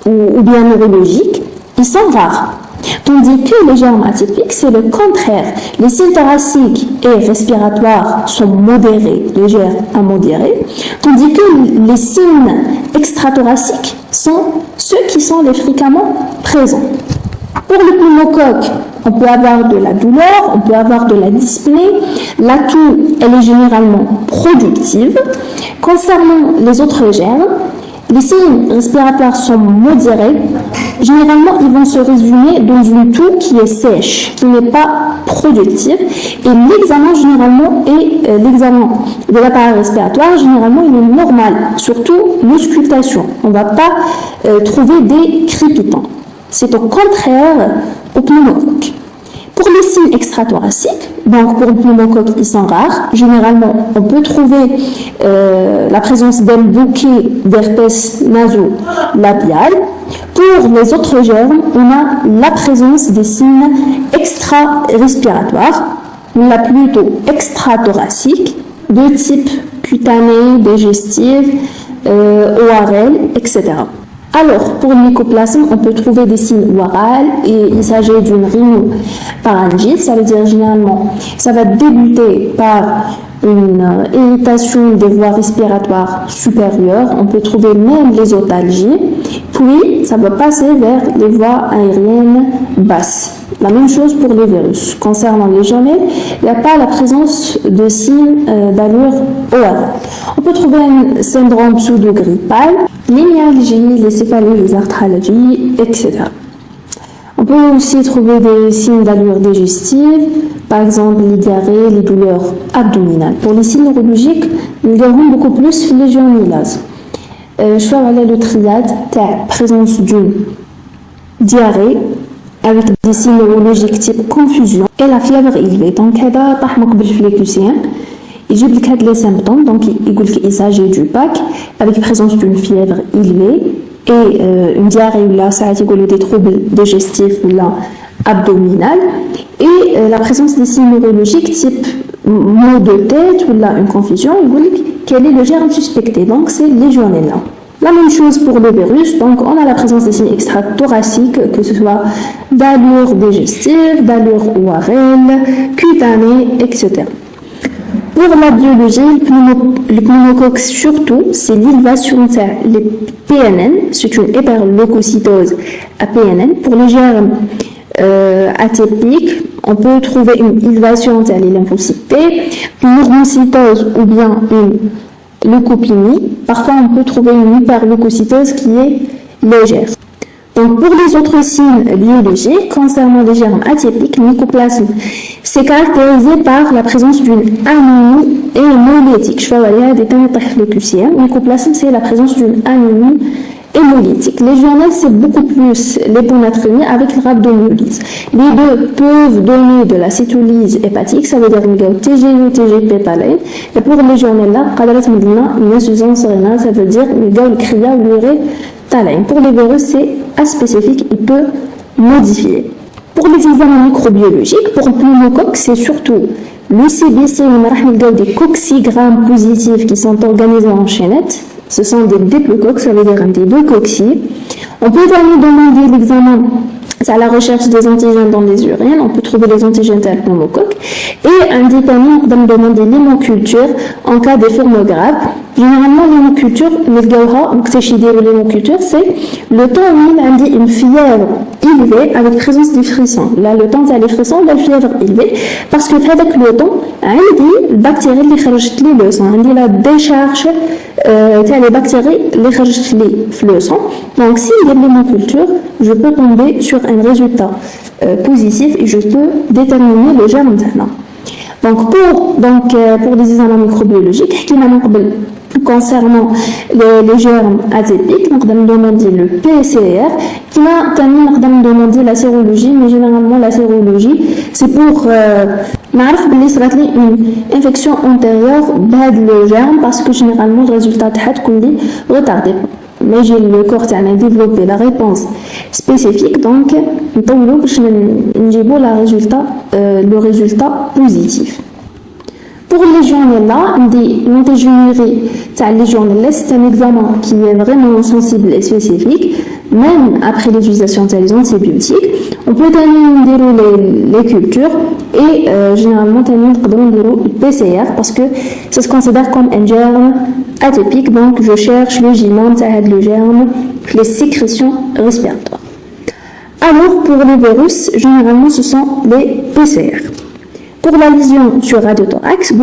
ou bien neurologiques, ils sont rares. Tandis que les germes atypiques, c'est le contraire. Les signes thoraciques et respiratoires sont modérés, légers à modérés, tandis que les signes extrathoraciques sont ceux qui sont les fréquemment présents. Pour le pneumocoque, on peut avoir de la douleur, on peut avoir de la dyspnée. La toux, elle est généralement productive. Concernant les autres germes, les signes respiratoires sont modérés. Généralement, ils vont se résumer dans une toux qui est sèche, qui n'est pas productive. Et l'examen, généralement, l'examen de l'appareil respiratoire, généralement, il est normal, surtout l'auscultation. On ne va pas trouver des crépitants. C'est au contraire au pneumocoque. Pour les signes extrathoraciques, donc pour le pneumocoque, ils sont rares. Généralement, on peut trouver la présence d'un bouquet d'herpès naso-labial. Pour les autres germes, on a la présence des signes extra-respiratoires, on a plutôt extrathoraciques, de type cutané, digestif, ORL, etc. Alors, pour le mycoplasme, on peut trouver des signes oraux et il s'agit d'une rhinopharyngite. Ça veut dire généralement, ça va débuter par une irritation des voies respiratoires supérieures. On peut trouver même les otalgies. Puis, ça va passer vers les voies aériennes basses. La même chose pour les virus. Concernant les légionnaires, il n'y a pas la présence de signes d'allure orale. On peut trouver un syndrome pseudo-grippal, les myalgies, les céphalées, les arthralgies, etc. On peut aussi trouver des signes d'allure digestive, par exemple les diarrhées, les douleurs abdominales. Pour les signes neurologiques, nous verrons beaucoup plus légionnellase. Je fais le triade, présence d'une diarrhée avec des signes neurologiques type confusion et la fièvre élevée. Donc, هذا طاح مقبل في l'écusien. يجيب لك هاد les symptômes. Donc, il s'agit du PAC avec présence d'une fièvre élevée et une diarrhée ou là, ça يقولوا des troubles digestifs ou là abdominal et la présence des signes neurologiques type maux de tête ou là une confusion. يقول لك quel est le germe suspecté. Donc, c'est Legionella. La même chose pour le virus, donc on a la présence des signes extrathoraciques, que ce soit d'allure digestive, d'allure ORL, cutanée, etc. Pour la biologie, le pneumocoque surtout, c'est l'invasion les PNN, c'est une hyperleucocytose à PNN. Pour les germes atypiques, on peut trouver une invasion les lymphocytes T, une normocytose ou bien une leucopénie. Parfois, on peut trouver une hyperleucocytose qui est légère. Donc, pour les autres signes biologiques, concernant les germes atypiques, le mycoplasme, c'est caractérisé par la présence d'une anémie hémolytique. Je vais aller des thèmes le mycoplasme, c'est la présence d'une anémie hémolytique. Légionelle, c'est beaucoup plus l'hyponatrémie avec le rhabdomyolyse. Les deux peuvent donner de la cytolyse hépatique, ça veut dire TG ou TGP pareil. Et pour les légionelle, là, une insuffisance rénale, ça veut dire le cria ou l'urée. Pour les virus, c'est aspécifique, il peut modifier. Pour les examens microbiologiques, pour le pneumocoque, c'est surtout le CBC, on a des coccigrammes positifs qui sont organisés en chaînette. Ce sont des diplocoques, ça veut dire des deux cocci. On peut également demander l'examen à la recherche des antigènes dans les urines. On peut trouver les antigènes de pneumocoque. Et indépendamment, on peut demander l'hémoculture en cas de formes graves. Généralement, l'hémoculture, c'est le temps où il a une fièvre élevée avec présence des frissons. Là, le temps des frissons, la fièvre élevée, parce que avec le temps, il y a des bactéries qui sortent le sang. Il y a la décharge des bactéries qui sortent le sang. Donc, s'il y a de l'hémoculture, je peux tomber sur un résultat positif et je peux déterminer le germe maintenant. Donc, pour les examens microbiologiques, concernant les germes atypiques, on va demander le PCR, qui va demander la sérologie, mais généralement la sérologie, c'est pour une infection antérieure le germe, parce que généralement le résultat est retardé. Mais j'ai le corps qui a développé la réponse spécifique, donc le résultat positif. Pour les légionella, l'antégénurie, c'est un examen qui est vraiment sensible et spécifique, même après l'utilisation des antibiotiques. On peut dérouler les cultures et généralement dérouler le PCR parce que ça se considère comme un germe atypique, donc je cherche le génome, le germe, les sécrétions respiratoires. Alors pour les virus, généralement ce sont les PCR. Pour la lésion sur radiothorax,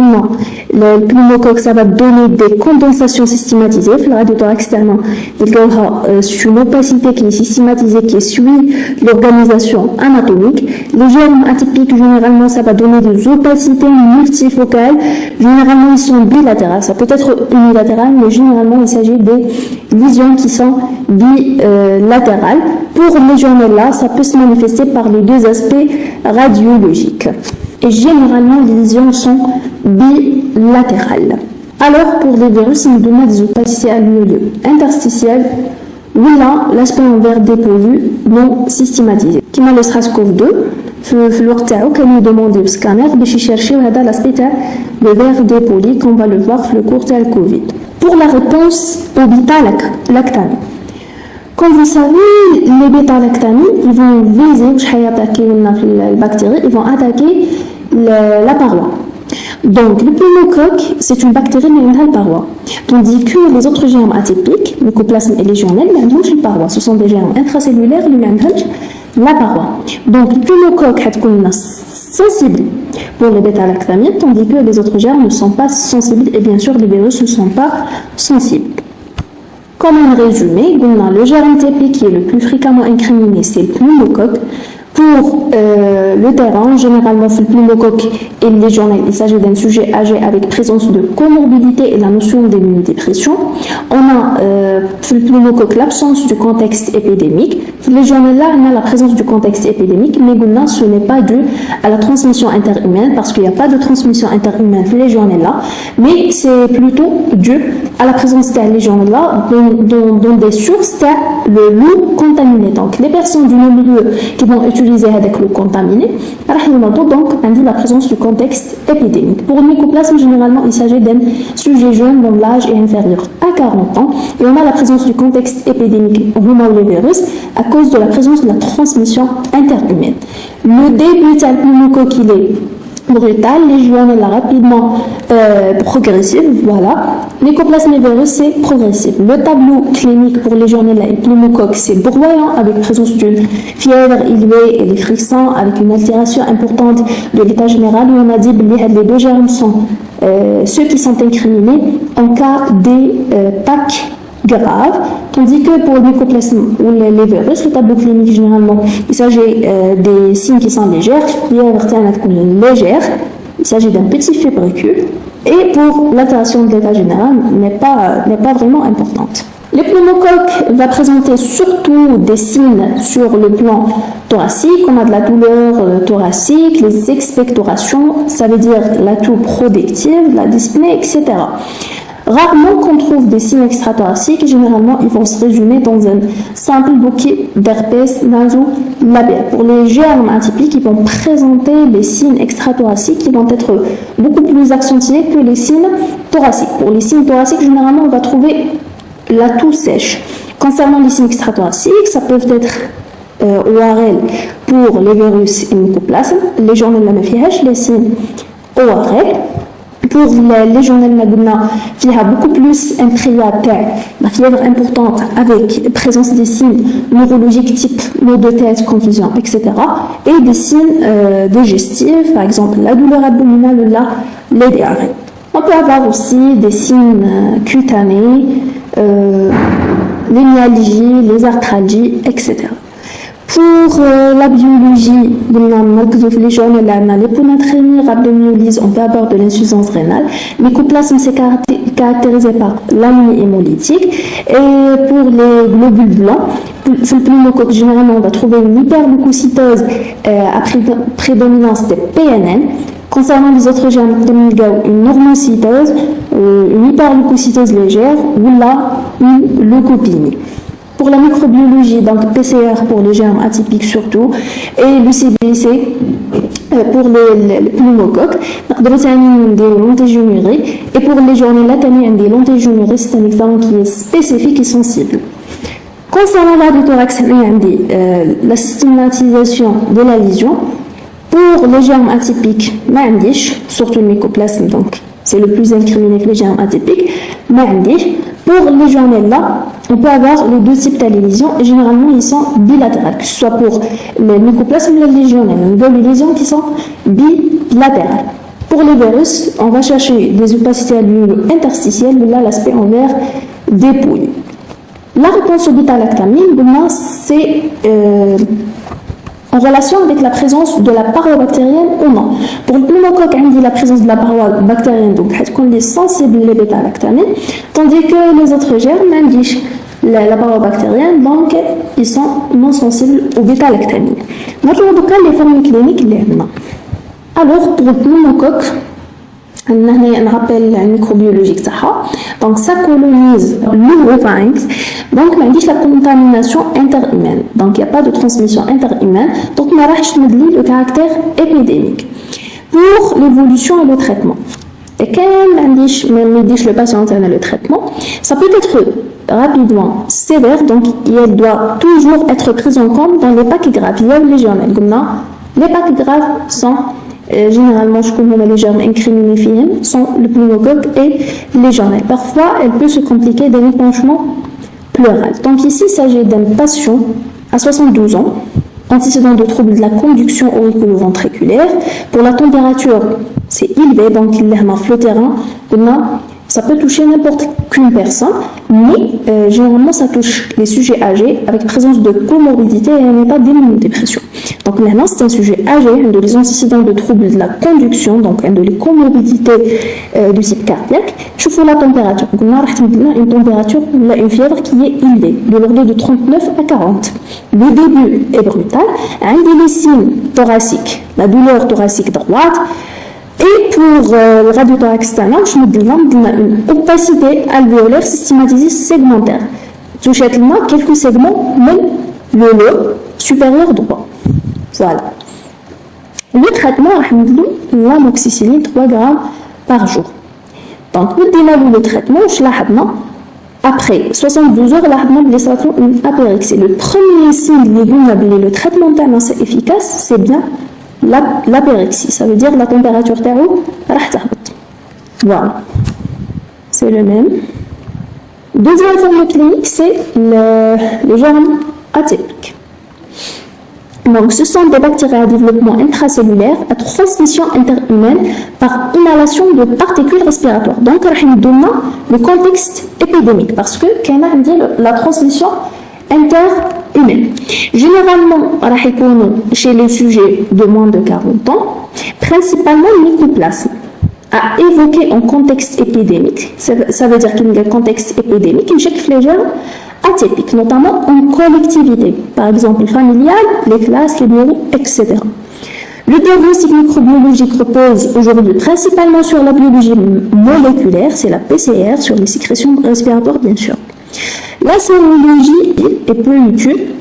le pneumocoque, ça va donner des condensations systématisées. Le radiothorax externe, il y a une opacité qui est systématisée, qui suit l'organisation anatomique. Les germes atypiques, généralement, ça va donner des opacités multifocales. Généralement, ils sont bilatérales. Ça peut être unilatéral, mais généralement, il s'agit des lésions qui sont bilatérales. Pour les légionella, ça peut se manifester par les deux aspects radiologiques. Et généralement, les lésions sont bilatérales. Alors, pour les virus, on donne des opacités alvéolaires interstitielles, où là, l'aspect en verre dépourvu non systématisé. Qui m'a le SRAS-CoV-2, le RTAO, qui nous demande le scanner, de chercher l'aspect de verre dépoli, qu'on va le voir le cours de la COVID. Pour la réponse au bêta-lactame. Comme vous savez, les bêta-lactamies, ils vont viser, les bactéries, ils vont attaquer la paroi. Donc, le pneumocoque, c'est une bactérie qui a la paroi. Tandis que les autres germes atypiques, mycoplasme et légionnelle, ils n'ont pas la paroi. Ce sont des germes intracellulaires qui ont la paroi. Donc, le pneumocoque est sensible pour les bêta-lactamides, tandis que les autres germes ne sont pas sensibles. Et bien sûr, les virus ne sont pas sensibles. Comme un résumé, le germe TP qui est le plus fréquemment incriminé, c'est le pneumocoque. Pour le terrain, généralement, le pneumocoque et le légionnaire, il s'agit d'un sujet âgé avec présence de comorbidité et la notion d'immunodépression. On a le pneumocoque l'absence du contexte épidémique. Le légionnaire, on a la présence du contexte épidémique, mais ce n'est pas dû à la transmission interhumaine parce qu'il n'y a pas de transmission interhumaine le légionnaire, mais c'est plutôt dû à la présence de la légionnaire dans des sources le loup contaminé. Donc, les personnes du milieu qui vont utiliser avec l'eau contaminée, donc indique la présence du contexte épidémique. Pour le mycoplasme, généralement, il s'agit d'un sujet jeune dont l'âge est inférieur à 40 ans et on a la présence du contexte épidémique au moment où le virus à cause de la présence de la transmission interhumaine. Le début du pneumocoque, il est brutal, légionnaire rapidement progressif, voilà. Mycoplasme et virus, c'est progressif. Le tableau clinique pour légionnaire et pneumocoque, c'est broyant avec présence d'une fièvre élevée et des frissons avec une altération importante de l'état général où on a dit que les deux germes sont ceux qui sont incriminés en cas des PAC grave, tandis que pour le mycoplasme ou les virus, le tableau clinique généralement, il s'agit des signes qui sont légers, légère, il s'agit d'un petit fébricule, et pour l'altération de l'état général n'est pas vraiment importante. Le pneumocoque va présenter surtout des signes sur le plan thoracique. On a de la douleur thoracique, les expectorations, ça veut dire la toux productive, la dyspnée, etc. Rarement qu'on trouve des signes extrathoraciques, généralement ils vont se résumer dans un simple bouquet d'herpès nasolabial. Pour les germes atypiques, ils vont présenter les signes extrathoraciques qui vont être beaucoup plus accentués que les signes thoraciques. Pour les signes thoraciques, généralement on va trouver la toux sèche. Concernant les signes extrathoraciques, ça peut être ORL pour les virus et mycoplasmes, les journaux de la les signes ORL. Pour les journaux il y a beaucoup plus un triade, la fièvre importante avec présence des signes neurologiques type maux de tête, confusion, etc. Et des signes digestifs, par exemple la douleur abdominale ou les diarrhées. On peut avoir aussi des signes cutanés, les myalgies, les arthralgies, etc. Pour la biologie, les journaux l'hyponatrémie, rhabdomyolyse, on peut avoir de l'insuffisance rénale. Le mycoplasme, c'est caractérisé par l'anémie hémolytique. Et pour les globules blancs, sur le pneumocoque, généralement, on va trouver une hyperleucocytose à prédominance des PNN. Concernant les autres germes, une normocytose, une hyperleucocytose légère ou une leucopénie. Pour la microbiologie, donc PCR pour les germes atypiques surtout, et le CBC pour les pneumocoques, et pour les journées latines, l'antigénurie, c'est un examen qui est spécifique et sensible. Concernant la thorax, la systématisation de la lésion, pour les germes atypiques, surtout le mycoplasme, donc c'est le plus incriminé que les germes atypiques, pour les journées là, on peut avoir les deux types de lésions et généralement ils sont bilatérales, que ce soit pour les mycoplasmes ou les légionnaires. On a des lésions qui sont bilatérales. Pour les virus, on va chercher des opacités alvéolaires interstitielles, là l'aspect envers dépouille. La réponse au bêta-lactamine, c'est en relation avec la présence de la paroi bactérienne ou non. Pour le pneumocoque, on dit la présence de la paroi bactérienne, donc on est sensible aux bêta-lactamines, tandis que les autres germes indiquent la paroi bactérienne, donc ils sont non sensibles aux bêta-lactamines. Notre les formes cliniques, alors pour le pneumocoque, on rappelle la microbiologique, donc ça colonise l'oropharynx, donc on dit la contamination interhumaine, donc il n'y a pas de transmission interhumaine, donc on a le caractère épidémique. Pour l'évolution et le traitement, et quand on dit le patient a le traitement, ça peut être rapidement sévère, donc il doit toujours être pris en compte dans les packs graves. Les packs graves sont généralement, je connais les germes incriminés sont le pneumocoque et les germes. Parfois, elle peut se compliquer d'un épanchement pleural. Donc ici, il s'agit d'un patient à 72 ans, antécédent de troubles de la conduction auriculo-ventriculaire. Pour la température, c'est élevé, donc il est flotterant. Ça peut toucher n'importe quelle personne, mais généralement ça touche les sujets âgés avec présence de comorbidité et un état d'immunodépression. Donc maintenant c'est un sujet âgé, un de les antécédents de troubles de la conduction, donc un de les comorbidités du type cardiaque. Je fais la température. On a une température, une fièvre qui est élevée, de l'ordre de 39 à 40. Le début est brutal, un des signes thoraciques, la douleur thoracique droite. Et pour le radiothorax externe, je me dis une opacité alvéolaire systématisée segmentaire. Touche quelques segments, même le lobe supérieur droit. Voilà. Le traitement, l'amoxicilline 3 grammes par jour. Donc, le traitement, après 72 heures, une apérixie. Le premier signe le traitement c'est efficace, c'est bien l'apérixie. Ça veut dire la température terreau, voilà. C'est le même. Deuxième forme clinique, c'est le germe atypique. Donc, ce sont des bactéries à développement intracellulaire, à transmission interhumaine par inhalation de particules respiratoires. Donc, on donne le contexte épidémique parce que la transmission interhumaine. Généralement, chez les sujets de moins de 40 ans, principalement mycoplasme à évoquer en contexte épidémique. Ça veut dire qu'il y a un contexte épidémique, une chèque flégère atypique, notamment en collectivité, par exemple familiale, les classes, les bureaux, etc. Le diagnostic microbiologique repose aujourd'hui principalement sur la biologie moléculaire, c'est la PCR, sur les sécrétions respiratoires bien sûr. La sérologie est peu utile.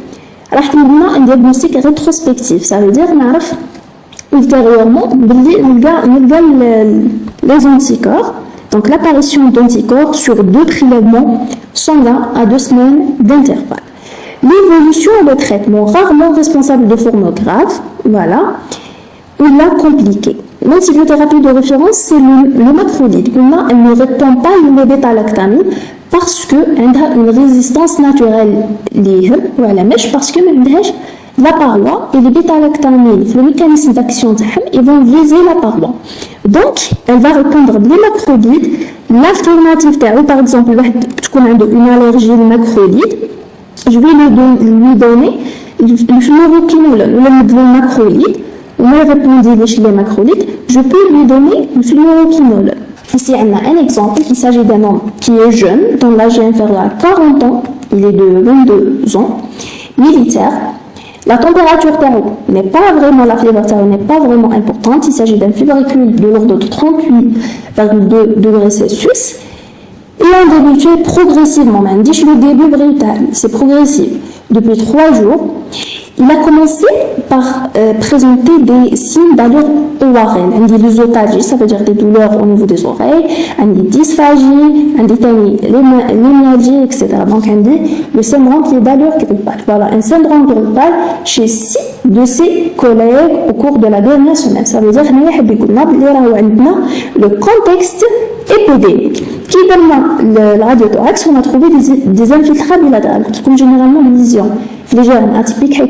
Alors qu'on a un diagnostic rétrospectif, ça veut dire qu'on ultérieurement les anticorps, donc l'apparition d'anticorps sur 2 prélèvements sanguins à 2 semaines d'intervalle. L'évolution et le traitement, rarement responsable de formes graves, voilà, ou la compliquée. L'antibiothérapie de référence, c'est le macrolide. Elle ne répond pas à bêta-lactamine parce qu'elle a une résistance naturelle liée à la mèche, parce que la paroi et les bêta-lactamines, le mécanisme d'action, ils vont viser la paroi. Donc, elle va répondre les macrolides. L'alternative, par exemple, une allergie au macrolide, je vais lui donner le fluoroquinolone ou le macrolide. On va répondre les macrolides, je peux lui donner le fluoroquinolone. Ici, on a un exemple. Il s'agit d'un homme qui est jeune, dont l'âge est inférieur à 40 ans. Il est de 22 ans, militaire. La température n'est pas vraiment, la fièvre n'est pas vraiment importante. Il s'agit d'un fébricule de l'ordre de 38,2 degrés Celsius. Et on débute progressivement, même dit le début brutal, c'est progressif. Depuis 3 jours, il a commencé par présenter des signes d'allure ORL. On dit l'œsophagie, ça veut dire des douleurs au niveau des oreilles, on dit dysphagie, on dit l'hémorragie, etc. Donc on dit le syndrome qui est d'allure grippale. Voilà, un syndrome grippal chez 6 de ses collègues au cours de la dernière semaine. Ça veut dire le contexte épidémique. Qui donne le radiothorax, on a trouvé des infiltrats bilatérales, comme généralement les lésions flégères atypiques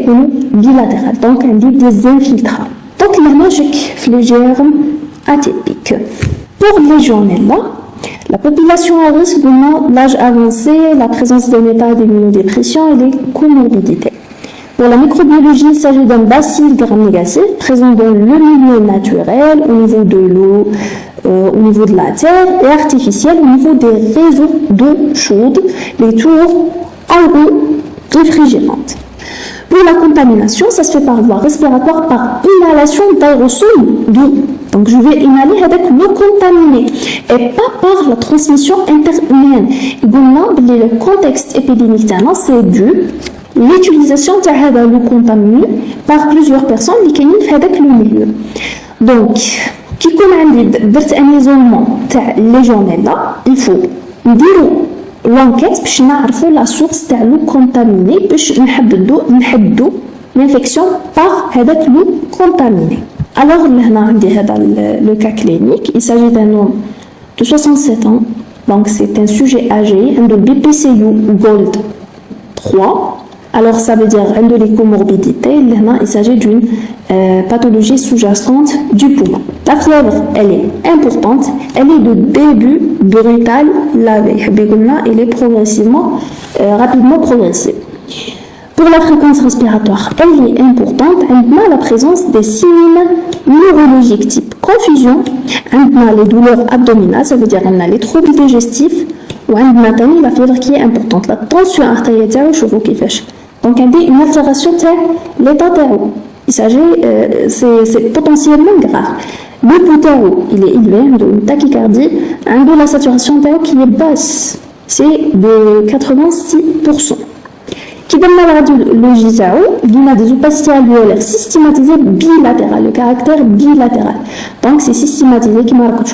bilatérales. Donc, on dit des infiltrats. Donc, la logique flégère atypique. Pour les Legionella, la population à risque de l'âge avancé, la présence d'un état d'immunodépression et des comorbidités. Pour la microbiologie, il s'agit d'un bacille gram-négatif présent dans le milieu naturel, au niveau de l'eau, au niveau de la terre, et artificiel au niveau des réseaux d'eau chaude, les tours agro-réfrigérantes. Pour la contamination, ça se fait par voie respiratoire par inhalation d'aérosols d'eau. Donc je vais inhaler avec l'eau contaminée et pas par la transmission interhumaine. Le contexte épidémique, c'est dû l'utilisation de l'eau contaminée par plusieurs personnes qui sont avec le milieu. Donc, qui connaît un isolement de Legionella, il faut dire l'enquête pour نعرفوا la source de l'eau contaminée pour نحدوا l'infection par cette l'eau contaminée. Alors, le cas clinique, il s'agit d'un homme de 67 ans, donc c'est un sujet âgé, un de BPCU Gold 3. Alors, ça veut dire un de les comorbidités. Il s'agit d'une pathologie sous-jacente du poumon. La fièvre, elle est importante. Elle est de début brutal la veille. Elle est progressivement, rapidement progressive. Pour la fréquence respiratoire, elle est importante. On a la présence des signes neurologiques type confusion. On a les douleurs abdominales, ça veut dire qu'on a les troubles digestifs. Ou on a la fièvre qui est importante. La tension artérielle, je vous kiffe. Donc, on a une altération de l'état terreau. Il s'agit, c'est potentiellement grave. Le pouls terreau, il est élevé, on a une tachycardie, on a la saturation terreau qui est basse, c'est de 86%. Qui donne la radiologie terreau, il y a des opacités alvéolaires systématisées bilatérales, le caractère bilatéral. Donc, c'est systématisé, qui marque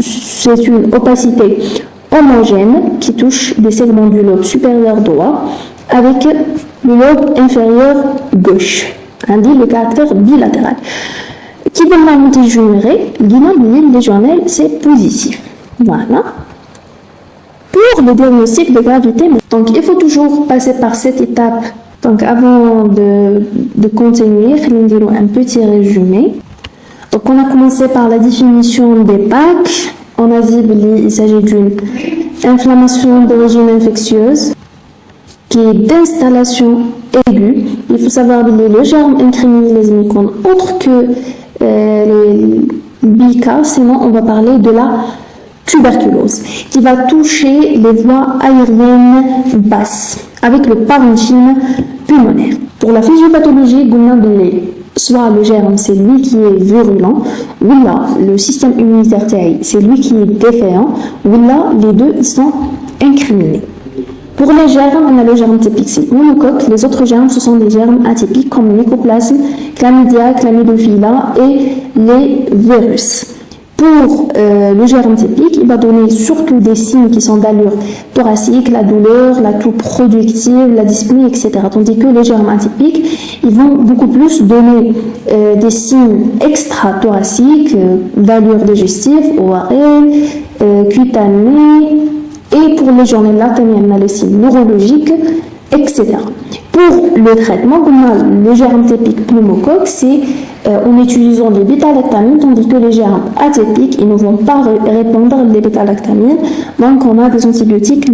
c'est une opacité homogène qui touche des segments du lobe supérieur droit avec le lobe inférieur gauche. On dit le caractère bilatéral. Qui donne la montée jumérée, l'inamine légionnaire, c'est positif. Voilà. Pour le diagnostic de gravité, donc il faut toujours passer par cette étape Donc avant de continuer, nous dirons un petit résumé. Donc on a commencé par la définition des PAC. On a dit qu'il s'agit d'une inflammation d'origine infectieuse qui est d'installation aiguë. Il faut savoir que le germe incriminé les mycoses autre que les BK, sinon on va parler de la tuberculose qui va toucher les voies aériennes basses avec le parenchyme pulmonaire. Pour la physiopathologie, soit le germe c'est lui qui est virulent, ou là le système immunitaire c'est lui qui est défaillant, ou là les deux ils sont incriminés. Pour les germes, on a le germe typique, c'est le monocoque. Les autres germes, ce sont des germes atypiques comme le mycoplasme, chlamydia, chlamydophila et les virus. Pour le germe typique, il va donner surtout des signes qui sont d'allure thoracique, la douleur, la toux productive, la dyspnée, etc. Tandis que les germes atypiques, ils vont beaucoup plus donner des signes extra-thoraciques, d'allure digestive, ORL, cutanée. Et pour les journées là, on a les signes neurologiques, etc. Pour le traitement, le germe typique pneumocoque, c'est en utilisant les bêta-lactamines, tandis que les germes atypiques, ils ne vont pas répondre les bêta-lactamines. Donc, on a des antibiotiques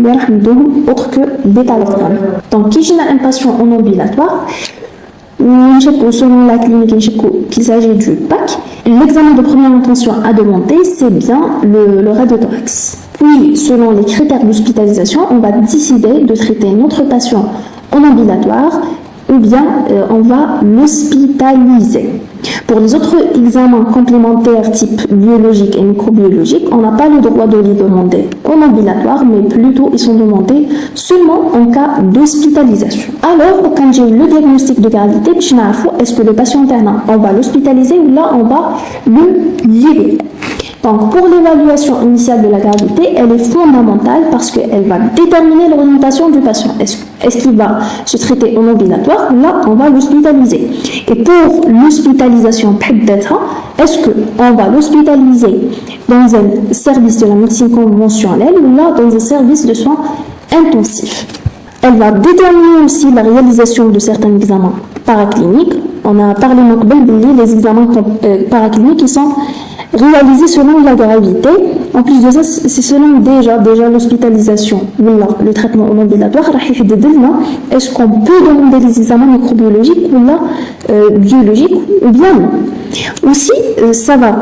autres que bêta-lactamines. Donc, qui gêne un patient en ambulatoire, selon la clinique qu'il s'agit du PAC, l'examen de première intention à demander, c'est bien le radiothorax. Puis, selon les critères d'hospitalisation, on va décider de traiter notre patient en ambulatoire ou bien on va l'hospitaliser. Pour les autres examens complémentaires type biologique et microbiologique, on n'a pas le droit de les demander en ambulatoire, mais plutôt ils sont demandés seulement en cas d'hospitalisation. Alors, quand j'ai le diagnostic de gravité, est-ce que le patient internat, on va l'hospitaliser ou là on va le libérer. Donc, pour l'évaluation initiale de la gravité, elle est fondamentale parce qu'elle va déterminer l'orientation du patient. Est-ce qu'il va se traiter en ambulatoire ou là, on va l'hospitaliser. Et pour l'hospitalisation est-ce qu'on va l'hospitaliser dans un service de la médecine conventionnelle ou là, dans un service de soins intensifs? Elle va déterminer aussi la réalisation de certains examens paracliniques. On a parlé des examens paracliniques qui sont réalisés selon la gravité. En plus de ça, c'est selon déjà l'hospitalisation ou le traitement en ambulatoire. Est-ce qu'on peut demander des examens microbiologiques ou là biologiques ou bien non. Aussi, ça va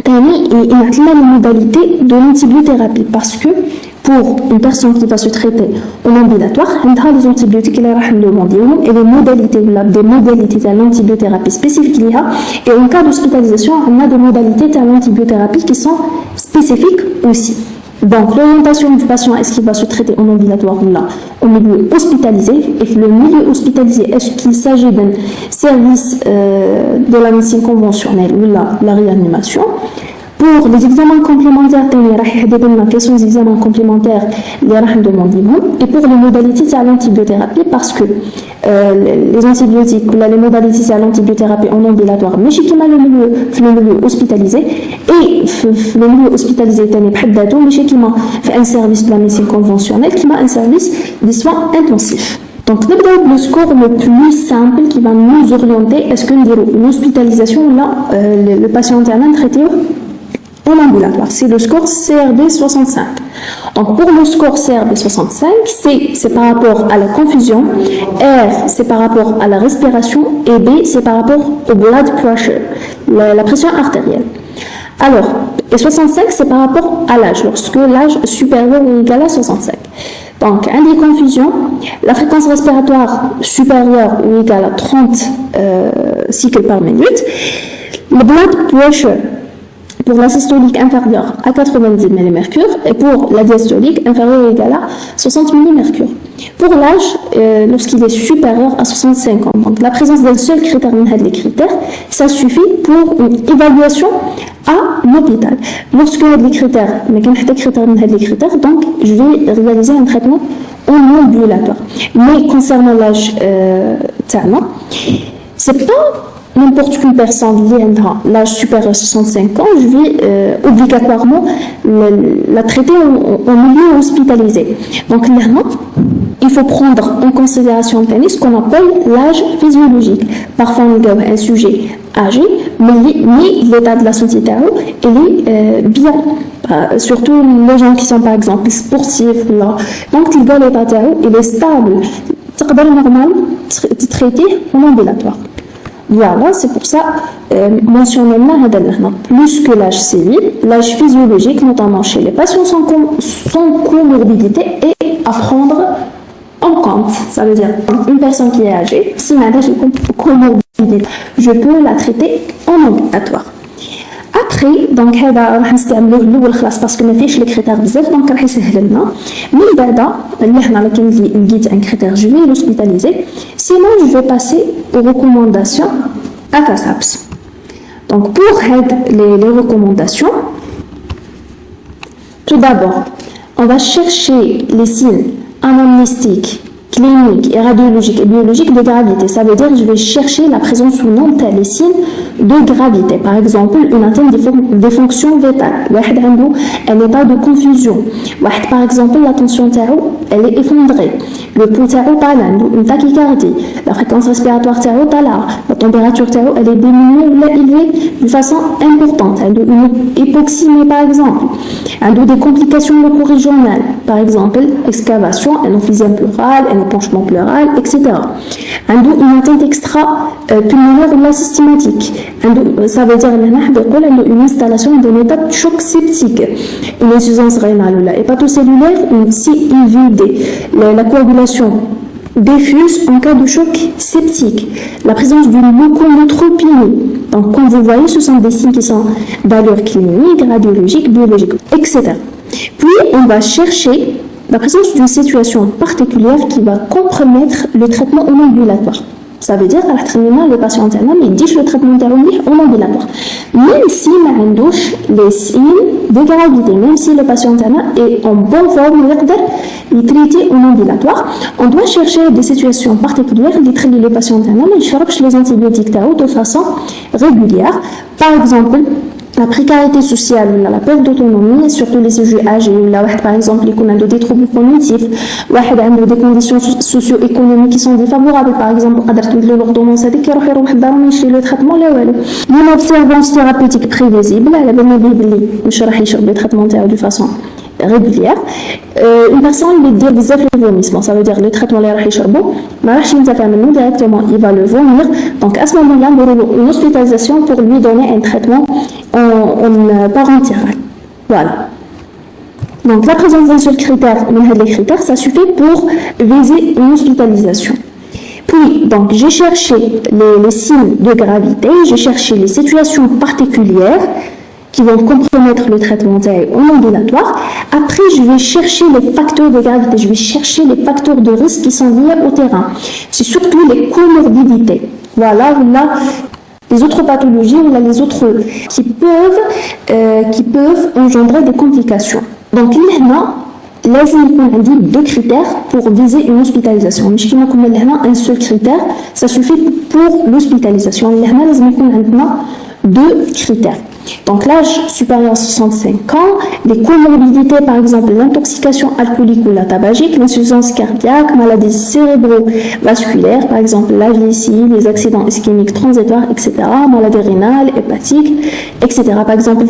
il a les modalités de l'antibiothérapie parce que pour une personne qui va se traiter en ambulatoire, on a les antibiotiques et les modalités de l'antibiothérapie spécifiques. Et en cas d'hospitalisation, on a des modalités de l'antibiothérapie qui sont spécifiques aussi. Donc, l'orientation du patient, est-ce qu'il va se traiter en ambulatoire ou là, au milieu hospitalisé? Et le milieu hospitalisé, est-ce qu'il s'agit d'un service de la médecine conventionnelle ou là, la réanimation? Pour les examens complémentaires, quels sont les examens complémentaires et pour les modalités de l'antibiothérapie, parce que les antibiotiques ou les modalités de l'antibiothérapie en ambulatoire, mais chez le milieu hospitalisé, et le milieu hospitalisé, mais chez un service de la médecine conventionnelle, qui a un service de soins intensifs. Donc, le score le plus simple qui va nous orienter, est-ce que l'hospitalisation ou là, le patient interne traité en ambulatoire, c'est le score CRB 65. Donc pour le score CRB 65, C c'est par rapport à la confusion, R c'est par rapport à la respiration et B c'est par rapport au blood pressure, la pression artérielle. Alors, et 65 c'est par rapport à l'âge, lorsque l'âge supérieur ou égal à 65. Donc, un des confusions, la fréquence respiratoire supérieure ou égale à 30 cycles par minute, le blood pressure pour la systolique inférieure à 90 mmHg et pour la diastolique inférieure ou égale à 60 mmHg. Pour l'âge, lorsqu'il est supérieur à 65 ans, donc la présence d'un seul critère, les critères, ça suffit pour une évaluation à l'hôpital. Lorsque les critères, mais quand les critères, donc je vais réaliser un traitement en ambulatoire. Mais concernant l'âge, c'est pas n'importe quelle personne l'âge supérieur à 65 ans, je vais obligatoirement la traiter en milieu hospitalisé. Donc là, il faut prendre en considération ce qu'on appelle l'âge physiologique. Parfois, on a un sujet âgé, mais l'état de la santé est bien. Surtout les gens qui sont par exemple sportifs. Donc, l'état il est stable. C'est normal de traiter en ambulatoire. Voilà, c'est pour ça mentionner plus que l'âge civil, l'âge physiologique, notamment chez les patients sans comorbidité, et à prendre en compte. Ça veut dire une personne qui est âgée, si elle a une comorbidité, je peux la traiter en ambulatoire. Après, donc, parce que les critères bizarres, donc, mais un critère, je vais l'hospitaliser. Sinon, je vais passer aux recommandations à CASAPS. Donc, pour les recommandations, tout d'abord, on va chercher les signes anamnéstiques, cliniques et radiologiques et biologiques de gravité. Ça veut dire que je vais chercher la présence ou non des signes de gravité. Par exemple, une atteinte des fonctions vitales. Un état de confusion. Par exemple, la tension elle est effondrée. Le pouls une tachycardie. La fréquence respiratoire la température elle est diminuée ou élevée de façon importante. Une hypoxémie par exemple. Des complications locaux-régionales. Par exemple, excavation, un emphysème pleural, un épanchement pleural, etc. Une atteinte extra-pulmonaire ou la systématique. Ça veut dire une installation d'un état de choc septique, une insuffisance rénale ou la hépatocellulaire, une CIVD, la coagulation diffuse en cas de choc septique, la présence d'une leuconeutropénie. Donc, comme vous voyez, ce sont des signes qui sont d'allure clinique, radiologique, biologique, etc. Puis, on va chercher la présence d'une situation particulière qui va compromettre le traitement en ambulatoire. Ça veut dire que le patient mais il dit le traitement en ambulatoire. Même si on a les signes de gravité, même si le patient est en bonne forme, il est traité en ambulatoire, on doit chercher des situations particulières qui traitent les patients mais il cherche les antibiotiques de façon régulière. Par exemple, la précarité sociale, la perte d'autonomie, surtout les sujets âgés, par exemple, les gens ont des troubles cognitifs, des conditions socio-économiques qui sont défavorables, par exemple, l'ordonnance le traitement, l'observance thérapeutique prévisible, le traitement de façon régulière. Une personne qui dit le vomissement, ça veut dire le traitement directement, il va le vomir. Donc à ce moment-là, on aura une hospitalisation pour lui donner un traitement en parentéral. Voilà. Donc la présence d'un seul critère, ça suffit pour viser une hospitalisation. Puis, donc, j'ai cherché les signes de gravité, j'ai cherché les situations particulières qui vont compromettre le traitement en ambulatoire. Après, je vais chercher les facteurs de gravité, je vais chercher les facteurs de risque qui sont liés au terrain. C'est surtout les comorbidités. Voilà, les autres pathologies ou les autres qui peuvent engendrer des complications. Donc, maintenant, لازم يكون عندي deux critères pour viser une hospitalisation. مش كيما كنا لهنا un seul critère, ça suffit pour l'hospitalisation. لهنا لازم يكون عندنا deux critères. Donc l'âge supérieur à 65 ans, les comorbidités par exemple l'intoxication alcoolique ou la tabagique, l'insuffisance cardiaque, maladies cérébrovasculaires, par exemple la vessie, les accidents ischémiques transitoires, etc., maladies rénales, hépatiques, etc. Par exemple,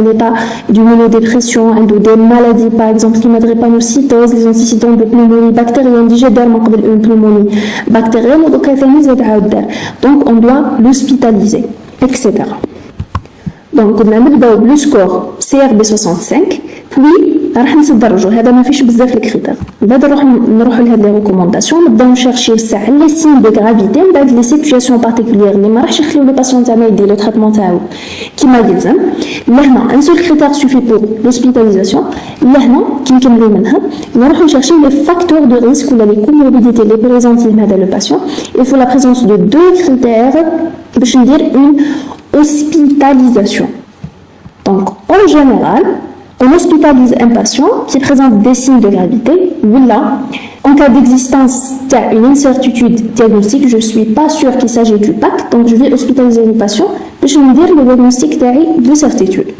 un état d'immunodépression, des maladies par exemple qui la drépanocytose, les antécédents de pneumonie bactérienne, une pneumonie bactérienne, donc on doit l'hospitaliser, etc. Donc, on a le score CRB65, puis راح نتدرجوا هذا ما فيش بزاف الكريتير. من بعد نروحوا لهاد لي ريكومونداسيون نبداو نشارشيو ساعه لي سين دو غرافيتي من بعد لي سيتوياسيون بارتيكولير اللي ما راحش يخليو لو باسيون تاعنا يدير لو تريتمون تاعو كيما يلزم. لهنا ان سول كريتير سوفي بور لوسبيتاليزاسيون. لهنا كي نكملوا منها نروحوا نشارشيو لي فاكتور دو ريسك ولا لي كوموربيديتي لي بريزونتي لهذا لو باسيون. Il faut la présence de deux critères باش ندير une hospitalisation. Donc, en général, on hospitalise un patient qui présente des signes de gravité, ou là, En cas d'existence d'une incertitude diagnostique, je ne suis pas sûre qu'il s'agit du PAC, donc je vais hospitaliser le patient pour me dire le diagnostic de certitude.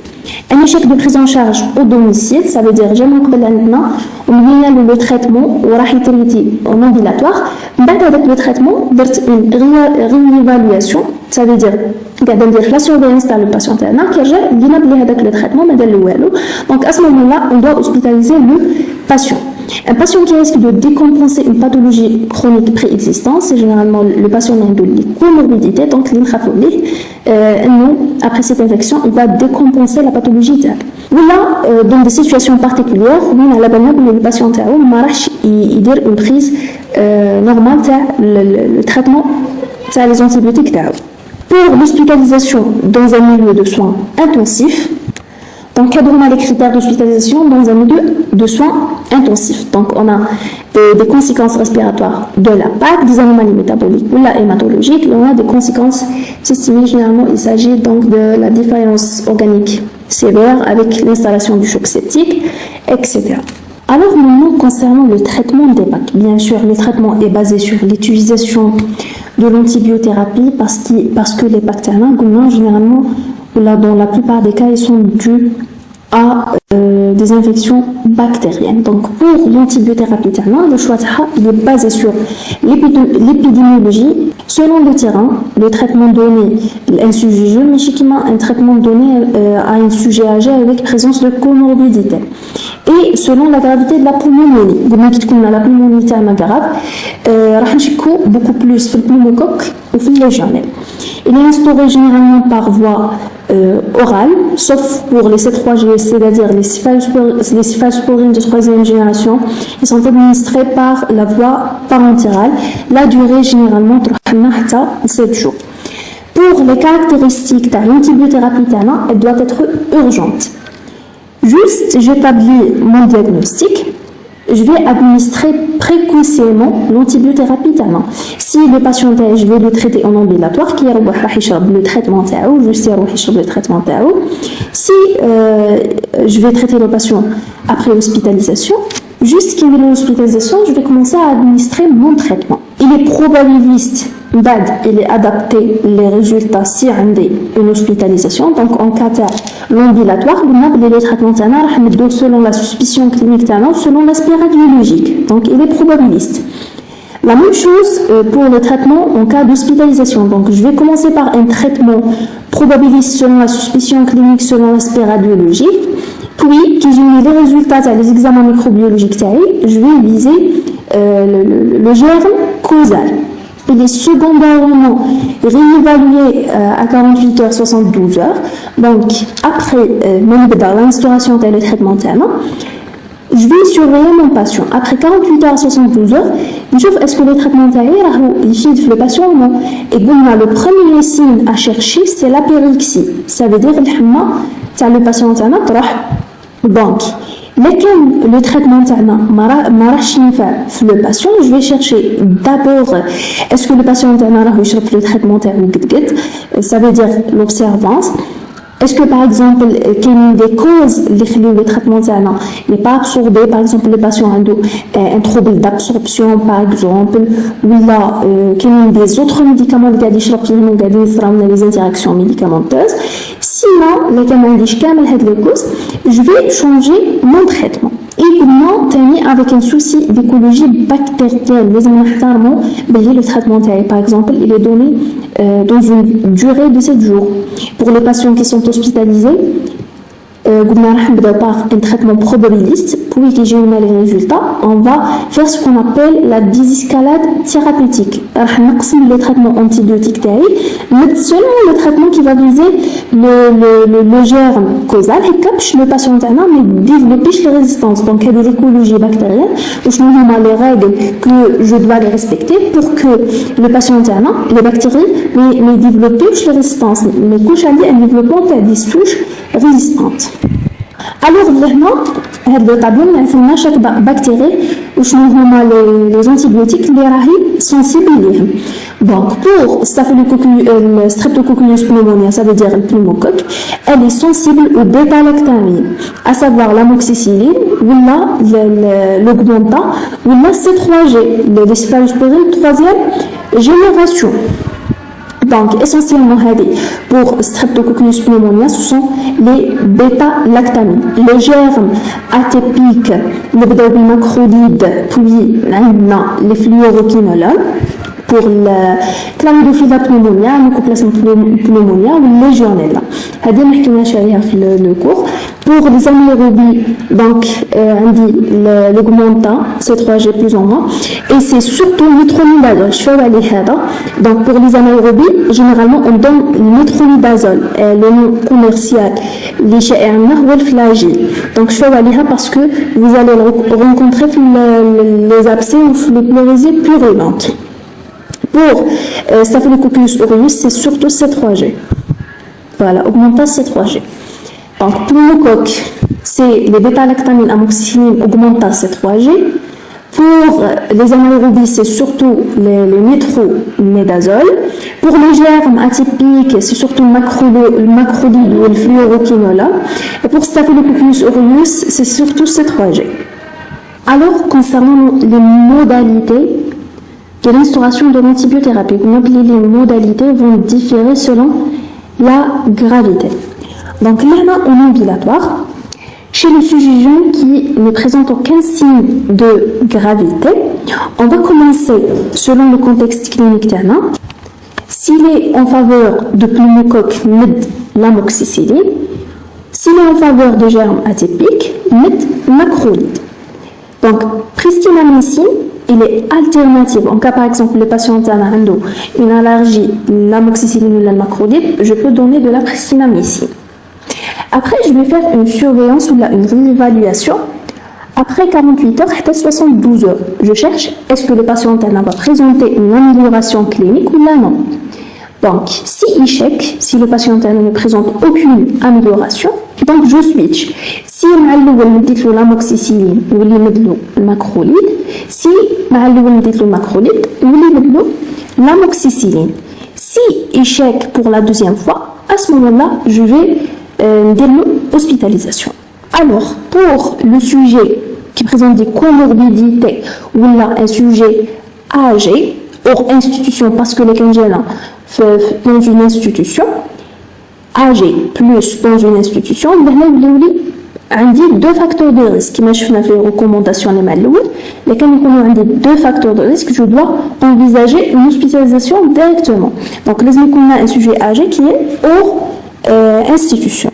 Un échec de prise en charge au domicile, ça veut dire j'ai mon le traitement en ambulatoire. Avec le traitement, une réévaluation, ça veut dire la surveillance dans le patient qui a le traitement, donc à ce moment-là, on doit hospitaliser le patient. Un patient qui risque de décompenser une pathologie chronique préexistante, c'est généralement le patient qui a de comorbidité, donc après cette infection, il va décompenser la pathologie. Là, dans des situations particulières, le patient il doit une prise normale le traitement des antibiotiques. Pour l'hospitalisation dans un milieu de soins intensifs, donc, quels sont les critères d'hospitalisation dans un milieu de soins intensifs? Donc, on a des conséquences respiratoires de la PAC, des anomalies métaboliques ou la hématologique, et on a des conséquences systémiques. Généralement, il s'agit donc de la défaillance organique sévère avec l'installation du choc septique, etc. Alors, maintenant, concernant le traitement des PAC, bien sûr, le traitement est basé sur l'utilisation de l'antibiothérapie parce que les PAC, généralement, dans la plupart des cas, ils sont dus à des infections bactériennes. Donc, pour l'antibiothérapie, le choix il est basé sur l'épidémiologie. Selon le terrain, le traitement donné un sujet jeune, mais un traitement donné à un sujet âgé avec présence de comorbidité. Et selon la gravité de la pneumonie, la pneumonie grave, beaucoup plus le pneumocoque ou le légionnaire. Il est instauré généralement par voie orale, sauf pour les C3G, c'est-à-dire les céphalosporines de troisième génération. Ils sont administrés par la voie parentérale. La durée généralement de 7 jours. Pour les caractéristiques de l'antibiothérapie, elle doit être urgente. Juste, j'établis mon diagnostic. Je vais administrer précocement l'antibiothérapie. Si le patient, je vais le traiter en ambulatoire, qui est le traitement, le traitement. Si je vais traiter le patient après l'hospitalisation, juste qu'il y ait l'hospitalisation, je vais commencer à administrer mon traitement. Il est probabiliste, il est adapté les résultats si on a une hospitalisation. Donc en cas de l'ambulatoire, les traitements selon la suspicion clinique, selon l'aspect radiologique. Donc il est probabiliste. La même chose pour le traitement en cas d'hospitalisation. Donc je vais commencer par un traitement probabiliste selon la suspicion clinique, selon l'aspect radiologique. Puis, qui j'ai les résultats des examens microbiologiques, je vais viser le germe causal. Il est secondairement réévalué à 48 heures, 72 heures. Donc, après l'instauration du traitement, je vais surveiller mon patient. Après 48 heures, 72 heures, je vois est-ce que le traitement il le patient ou non. Et le premier signe à chercher, c'est la pyrexie. Ça veut dire que le patient donc, le traitement le patient, je vais chercher d'abord est-ce que le patient le traitement ça veut dire l'observance. Est-ce que par exemple, il y a des causes qui le traitement n'est pas absorbé, par exemple le patient a un trouble d'absorption par exemple, ou il a des autres médicaments qui ont des interactions médicamenteuses. Sinon, je vais changer mon traitement. Et comment avec un souci d'écologie bactérienne, le traitement, par exemple, il est donné dans une durée de 7 jours. Pour les patients qui sont hospitalisés, par un traitement probabiliste, puis qui génère les résultats, on va faire ce qu'on appelle la désescalade thérapeutique. Le traitement antibiotique, seulement le traitement qui va viser le germe causal, et le patient mais développer les résistances. Donc, il y a de l'écologie bactérienne, où je me les règles que je dois les respecter pour que le patient, les bactéries, mais développer les résistances. Mais couche à un développement des souches résistantes. Alors, maintenant, هذا الطابلو نعرفوا chaque bactérie وشنو هما les antibiotiques اللي راهي sensibles ليهم. Donc, pour Streptococcus pneumoniae, ça veut dire le pneumocoque, elle est sensible au bêta-lactamine, à savoir l'amoxicilline, ou l'augmentant, ou la C3G, le céphalosporine troisième génération. Donc, essentiellement, pour Streptococcus pneumoniae, ce sont les bêta-lactamines. Les germes atypiques, les macrolides, puis les fluoroquinolones, pour la Chlamydophila pneumonia, Mycoplasma pneumonia ou Legionella. هذه ما حكيناش عليها في le cours. Pour les anaérobies, donc l'augmentant C3G plus ou moins, et c'est surtout le métronidazole. Je fais aller هذا. Donc pour les anaérobies, généralement on donne le métronidazole, le nom commercial les شائعنا هو الفلاجيل. Donc je fais aller parce que vous allez le rencontrer les abcès ou les pleurésies purulentes. Pour Staphylococcus aureus, c'est surtout C3G. Voilà, augmentant C3G. Donc, pneumocoque, c'est les bêta-lactamines, amoxicilline, augmentant C3G. Pour les anaérobies, c'est surtout le métronidazole. Pour les germes atypiques, c'est surtout le macrolide ou le fluoroquinolone. Et pour Staphylococcus aureus, c'est surtout C3G. Alors, concernant les modalités de l'instauration de l'antibiothérapie, les modalités vont différer selon la gravité. Donc là, en ambulatoire, chez le sujet jeune qui ne présente aucun signe de gravité, on va commencer selon le contexte clinique. S'il est en faveur de pneumocoque, l'amoxicilline. S'il est en faveur de germes atypiques, macrolide. Donc, pristinamycine, il est alternatif. En cas, par exemple, le patient a une allergie, l'amoxicilline ou la macrolide, je peux donner de la pristinamycine. Après, je vais faire une surveillance ou une réévaluation. Après 48 heures, après 72 heures, je cherche est-ce que le patient va présenter une amélioration clinique ou non. Donc, si échec, si le patient ne présente aucune amélioration, donc je switch. Si je l'amoxicilline ou le macrolide, si je macrolide ou l'amoxicilline. Si échec pour la deuxième fois, à ce moment-là, je vais dire hospitalisation. Alors, pour le sujet qui présente des comorbidités ou là un sujet âgé, hors institution, parce que les congénants dans une institution, âgé plus dans une institution, on dit deux facteurs de risque. Qui m'a fait les recommandations les maloues, les quand on dit deux facteurs de risque, je dois envisager une hospitalisation directement. Donc, les on a un sujet âgé qui est hors institution.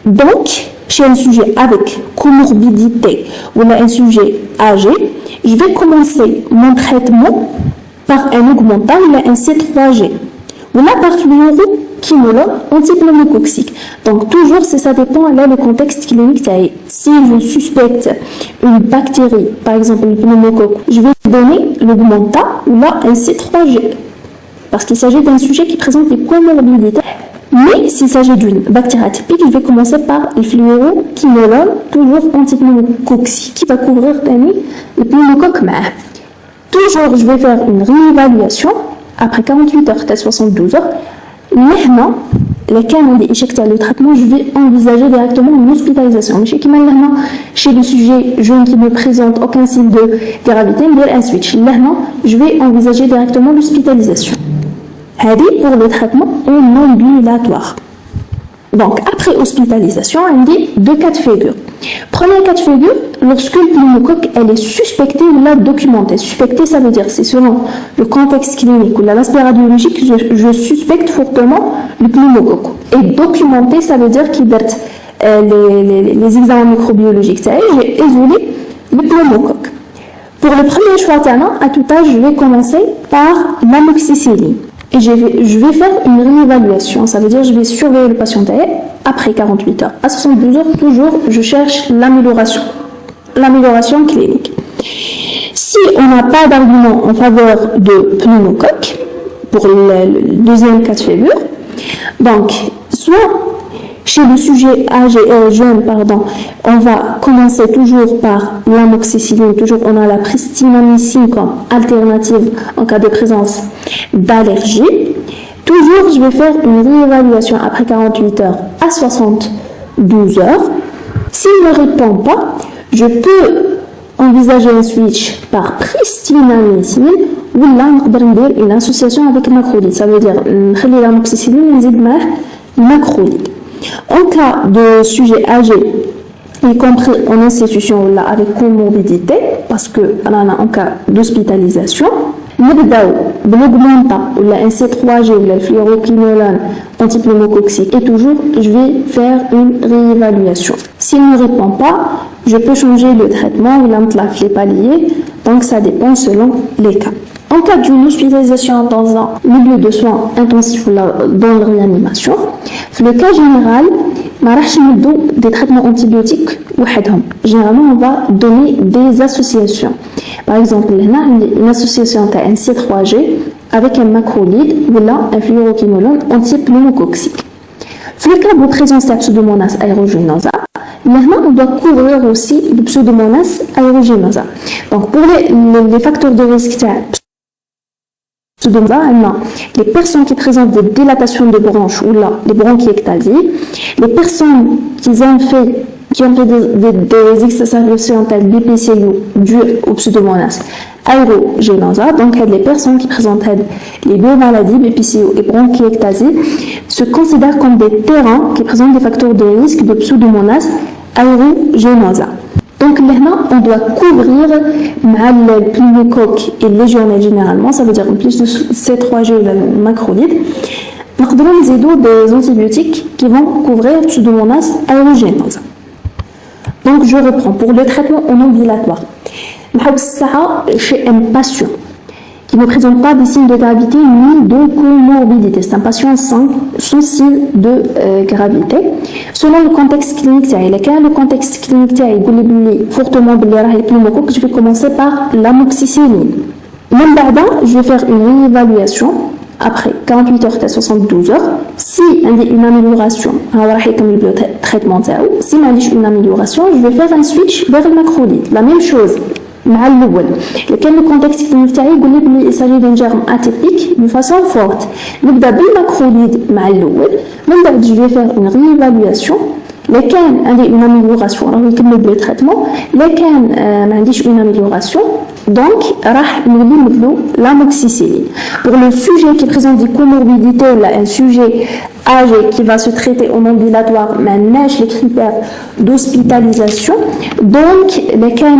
Donc, chez un sujet avec comorbidité ou un sujet âgé, je vais commencer mon traitement par un augmentant ou un C3G. Ou là, par fluoroquinolone antipneumococcique. Donc, toujours, ça dépend là le contexte clinique. Si je suspecte une bactérie, par exemple une pneumocoque, je vais donner l'augmentant ou là un C3G. Parce qu'il s'agit d'un sujet qui présente des comorbidités. Mais s'il s'agit d'une bactérie atypique, je vais commencer par le fluoroquinolone, toujours antipneumococcique, qui va couvrir le pneumocoque mâle. Toujours, je vais faire une réévaluation après 48 heures, 72 heures. Maintenant, les cas où échecté le traitement, je vais envisager directement une hospitalisation. Mais chez le sujet jeune qui ne présente aucun signe de gravité, un switch. Maintenant, je vais envisager directement l'hospitalisation. Pour le traitement en ambulatoire. Donc, après hospitalisation, on dit deux cas de figure. Premier cas de figure, lorsque le pneumocoque elle est suspectée ou la documentée. Suspectée, ça veut dire c'est selon le contexte clinique ou l'aspect radiologique, je suspecte fortement le pneumocoque. Et documentée, ça veut dire qu'il date les examens microbiologiques. J'ai isolé le pneumocoque. Pour le premier choix, à tout âge, je vais commencer par l'amoxicilline. Et je vais faire une réévaluation. Ça veut dire que je vais surveiller le patient après 48 heures. À 72 heures, toujours, je cherche l'amélioration clinique. Si on n'a pas d'argument en faveur de pneumocoque, pour le deuxième cas de figure, donc, soit Chez le sujet âgé, jeune, pardon, on va commencer toujours par l'amoxicilline. Toujours, on a la pristinamycine comme alternative en cas de présence d'allergie. Toujours, je vais faire une réévaluation après 48 heures à 72 heures. S'il ne répond pas, je peux envisager un switch par pristinamycine ou là, une association avec macrolide. Ça veut dire, l'amoxicilline, macrolide. En cas de sujet âgé, y compris en institution ou là avec comorbidité, parce que en cas d'hospitalisation, نبداو بالاugmenta ou la NC3G ou la fluoroquinolone antipneumococcique et toujours je vais faire une réévaluation. S'il ne répond pas, je peux changer le traitement ou l'implante les paliers, donc ça dépend selon les cas. En cas d'une hospitalisation dans un milieu de soins intensifs ou dans la réanimation, dans le cas général, des traitements antibiotiques. Généralement, on va donner des associations. Par exemple, une association NC3G avec un macrolide ou un fluoroquinolone antipneumococcique. Dans le cas de présence de Pseudomonas aeruginosa, on doit couvrir aussi le Pseudomonas aeruginosa. Donc, pour les facteurs de risque, les personnes qui présentent des dilatations de bronches ou là, des bronchiectasies, les personnes qui ont fait des exacerbations telles BPCO dues au Pseudomonas aeruginosa, donc les personnes qui présentent les deux maladies, BPCO et bronchiectasie, se considèrent comme des terrains qui présentent des facteurs de risque de Pseudomonas aeruginosa. Donc maintenant, on doit couvrir le pneumocoque et le légionnaire généralement, ça veut dire en plus de C3G ou la macrolide. Nous avons des antibiotiques qui vont couvrir le Pseudomonas aeruginosa. Donc je reprends pour le traitement en ambulatoire. Chez un patient qui ne présente pas des signes de gravité ni de comorbidité. C'est un patient sans signe de gravité. Selon le contexte clinique, le contexte clinique est fortement pneumocoque, je vais commencer par l'amoxicilline. Même je vais faire une réévaluation après 48 heures à 72 heures. Si il y a une amélioration, le traitement, si il y a une amélioration, je vais faire un switch vers le macrolide. La même chose. Le contexte clinique il s'agit d'un germe atypique de façon forte. نبدا بالمacrolide مع الاول من بعد je vais faire une réévaluation اللي كان عندي une amélioration راه يكمل le traitement اللي كان ما عنديش une amélioration donc راح نولي نبدلو l'amoxicilline. Pour le sujet qui présente des comorbidités ou un sujet âgé qui va se traiter en ambulatoire, maintenant les critères d'hospitalisation. Donc, les cas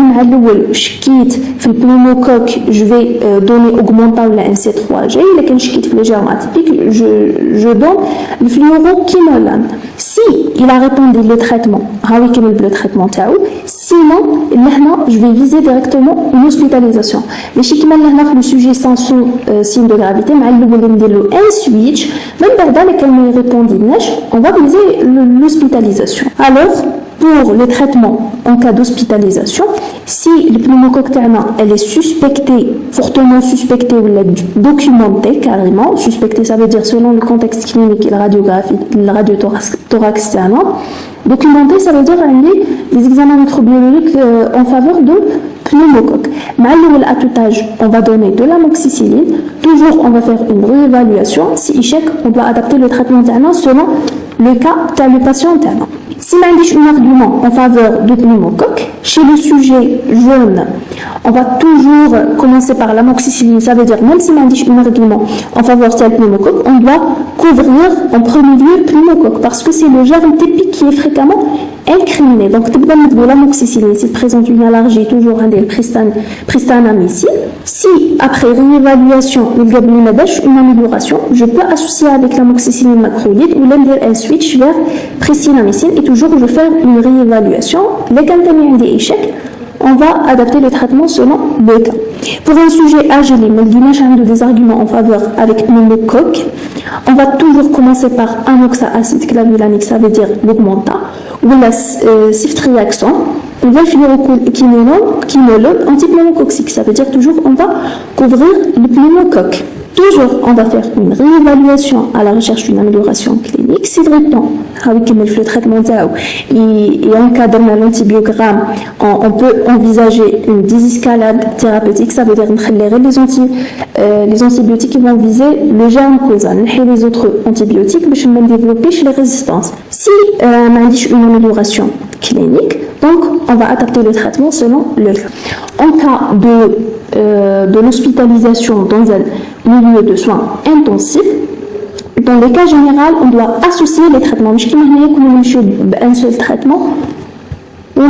je quitte le pneumocoque, je vais donner augmentant la NC3G. Les cas je quitte le germe atypique, je donne le fluoroquinolone. Si il a répondu le traitement, le traitement sinon, maintenant, je vais viser directement une hospitalisation. Mais si le sujet sans son signe de gravité, un switch, même dans les cas répondit on va viser l'hospitalisation. Alors, pour le traitement en cas d'hospitalisation, si le pneumocoque elle est suspectée, fortement suspectée ou documentée carrément, suspectée ça veut dire selon le contexte clinique et la radiographie, le radiothorax documentée ça veut dire les examens microbiologiques en faveur de pneumocoque. À tout âge, on va donner de l'amoxicilline. Toujours, on va faire une réévaluation. Si échec, on doit adapter le traitement selon le cas du patient. Si on a un argument en faveur de pneumocoque, chez le sujet jaune, on va toujours commencer par l'amoxicilline. Ça veut dire, même si on a un argument en faveur de pneumocoque, on doit couvrir en premier lieu le pneumocoque parce que c'est le germe typique qui est fréquemment incriminé. Donc, de l'amoxicilline, s'il présente une allergie, toujours un des pristinamycine. Si, après réévaluation, il y a une amélioration, je peux associer avec l'amoxicilline macrolide ou l'un un switch vers pristinamycine et toujours je vais faire une réévaluation. Les cas des échecs, on va adapter le traitement selon le cas. Pour un sujet âgé, mais des arguments en faveur avec pneumocoque, on va toujours commencer par un oxaacide clavulanique, ça veut dire l'augmenta, ou la ciftriaxone, ou la fluoroquinolone antipneumococcique, ça veut dire toujours on va couvrir le pneumocoque. Toujours, on va faire une réévaluation à la recherche d'une amélioration clinique. Si vraiment, avec le traitement et encadrement l'antibiogramme, on peut envisager une désescalade thérapeutique. Ça veut dire les antibiotiques qui vont viser le germe causal et les autres antibiotiques mais je vais développer les résistances. Si on a une amélioration clinique, donc on va adapter le traitement selon le cas. En cas de l'hospitalisation dans un milieu de soins intensifs, dans les cas généraux, on doit associer les traitements. Je ne un seul traitement, on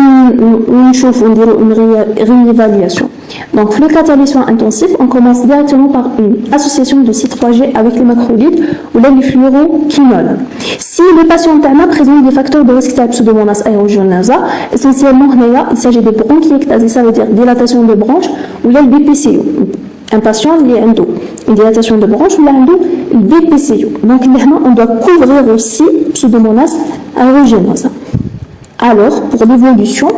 dirait une réévaluation. Donc, le cas de soins intensifs, on commence directement par une association de C3G avec les macrolides ou les fluoroquinolones. Si le patient présente des facteurs de risque de pseudomonas aeruginosa, essentiellement, il s'agit de bronchiectasie, ça veut dire dilatation de bronches, ou il y a le BPCO. Un patient qui a une dilatation de bronche ou un BPCO. Donc, on doit couvrir aussi pseudomonas aeruginosa. Alors, pour l'évolution,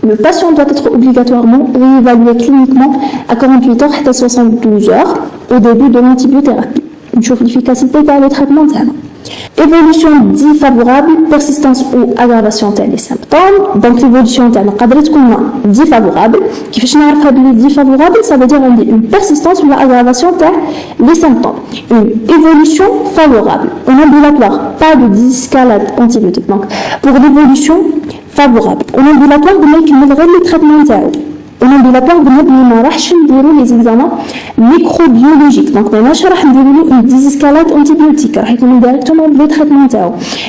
le patient doit être obligatoirement réévalué cliniquement à 48 heures à 72 heures au début de l'antibiothérapie. Une chauffe l'efficacité par le traitement d'âme. Évolution défavorable, persistance ou aggravation des symptômes. Donc l'évolution défavorable. Qui fait défavorable, ça veut dire une persistance ou l'aggravation des symptômes. Une évolution favorable. En ambulatoire, pas de désescalade antibiotique. Donc pour l'évolution favorable. En ambulatoire, vous avez le traitement d'âme. En ambulatoire, on a les examens microbiologiques. Donc, on a une désescalade antibiotique. On a directement le traitement.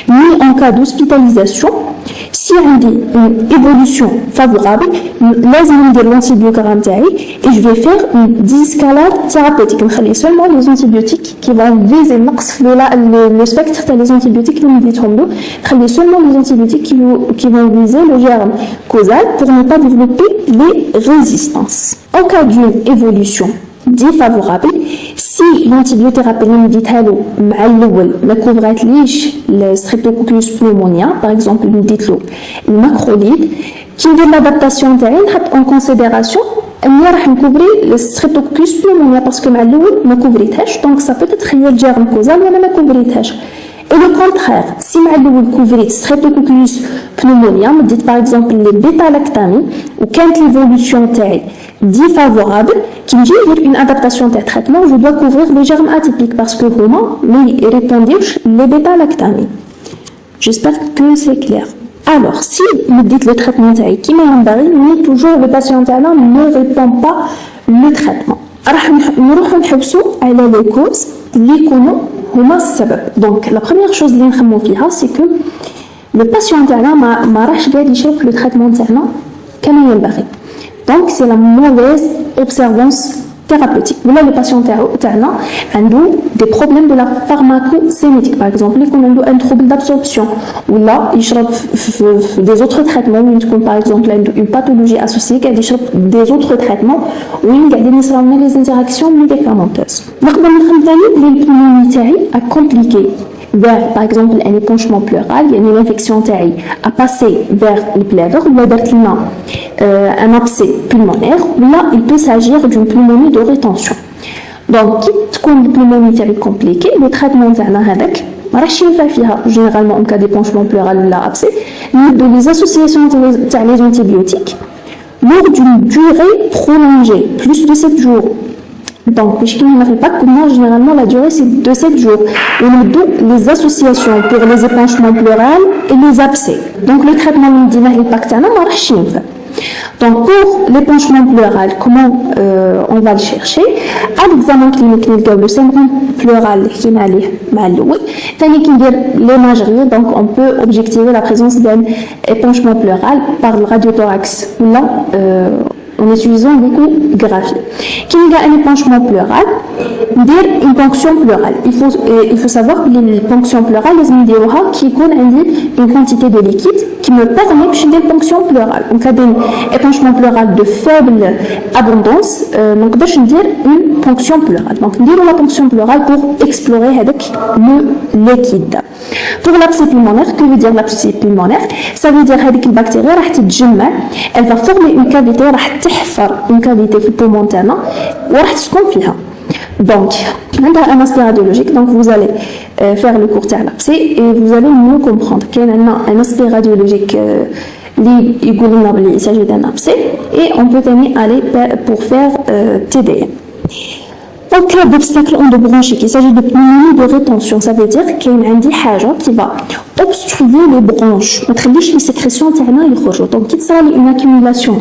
Mais en cas d'hospitalisation, si on a une évolution favorable, on a l'antibiogramme et je vais faire une désescalade thérapeutique. On a seulement les antibiotiques qui vont viser le spectre des antibiotiques qui nous seulement les antibiotiques qui vont viser le germe causal pour ne pas développer les résistances. En cas d'une évolution défavorable, si l'antibiothérapie ne couvre le streptococcus pneumonia, par exemple le macrolide, qui veut l'adaptation en considération, on couvrir le streptococcus pneumonia parce que ne couvre donc ça peut être le germe causal ou ne couvre. Et le contraire, si vous couvrez streptococcus pneumonia, vous dites par exemple les bêta-lactamines, ou quand l'évolution est défavorable, qui me dit une adaptation de traitement, je dois couvrir les germes atypiques parce que vraiment, ils répondent les bêta-lactamines. J'espère que c'est clair. Alors, si vous dites le traitement qui met en baril, mais toujours le patient ne répond pas le traitement. Nous allons les causes, les causes. Donc, la première chose c'est que le patient n'a pas le traitement comme il est. Donc, c'est la mauvaise observance thérapeutique. Là, le patient a des problèmes de la pharmacocénétique. Par exemple, il a un trouble d'absorption. Ou là, il a des autres traitements. Par exemple, une pathologie associée, il a des autres traitements. Ou il a des interactions médicamenteuses. Donc, l'immunité a compliqué vers, par exemple, un épanchement pleural, il y a une infection à passer vers le pleurer, ou un abcès pulmonaire, ou là, il peut s'agir d'une pneumonie de rétention. Donc, quand une pneumonie compliquée, le traitement avec, généralement en cas d'épanchement pleural ou abcès, de les associations des antibiotiques lors d'une durée prolongée, plus de 7 jours. Donc, généralement, la durée c'est de 7 jours. Et les associations pour les épanchements pleuraux et les abcès. Donc, le traitement impact donc, pour l'épanchement pleural, comment on va le chercher? À l'examen clinique, le syndrome pleural, l'imagerie, donc on peut objectiver la présence d'un épanchement pleural par le radiothorax. Là, en utilisant l'échographie. Qui a un épanchement pleural, dire une ponction pleurale. Il faut savoir que les ponctions pleurales, qui contiennent une quantité de liquide qui me permet de faire une ponction pleurale. Donc, il y a un épanchement pleural de faible abondance, donc je vais dire une ponction pleurale. Donc, dire la ponction pleurale pour explorer avec le liquide. Pour l'abcès pulmonaire, que veut dire l'abcès pulmonaire? Ça veut dire que la bactérie elle va former une cavité, une cavité في البومون تاعنا وراح تسكن فيها. Donc, un aspect radiologique, donc vous allez faire le cours de l'abcès et vous allez mieux comprendre qu'il y a un aspect radiologique il s'agit d'un abcès et on peut aller pour faire TDM. En cas d'obstacle endobronchique, il s'agit de pneumonie de rétention, ça veut dire qu'il y a une qui va obstruer les bronches, les sécrétions donc il y a une accumulation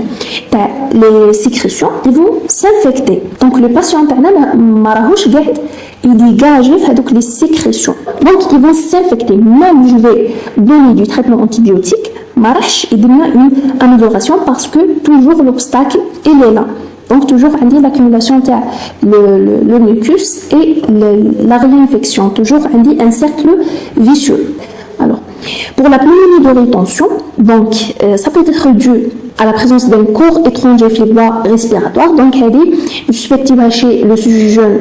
les sécrétions, ils vont s'infecter. Donc le patient il dégage les sécrétions, donc ils vont s'infecter. Même je vais donner du traitement antibiotique, il y a une amélioration parce que toujours l'obstacle il est là. Donc toujours l'accumulation le mucus et la réinfection, toujours un cercle vicieux. Alors, pour la pneumonie de rétention, donc ça peut être dû à la présence d'un corps étranger fibreux respiratoire. Donc je suspecte chez le sujet jeune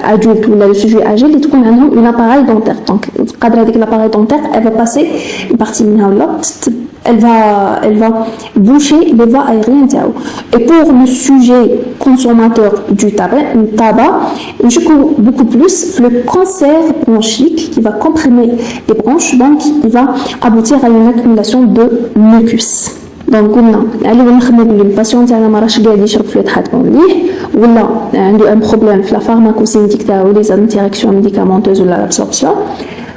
adulte ou le sujet âgé, il y a un appareil dentaire. Donc avec l'appareil dentaire, elle va passer une partie de l'autre. Elle va boucher les voies aériennes. Et pour le sujet consommateur du tabac, je cours beaucoup plus le cancer bronchique qui va comprimer les bronches, donc il va aboutir à une accumulation de mucus. Donc, le patient a un problème avec la pharmacocinétique ou les interactions médicamenteuses ou l'absorption.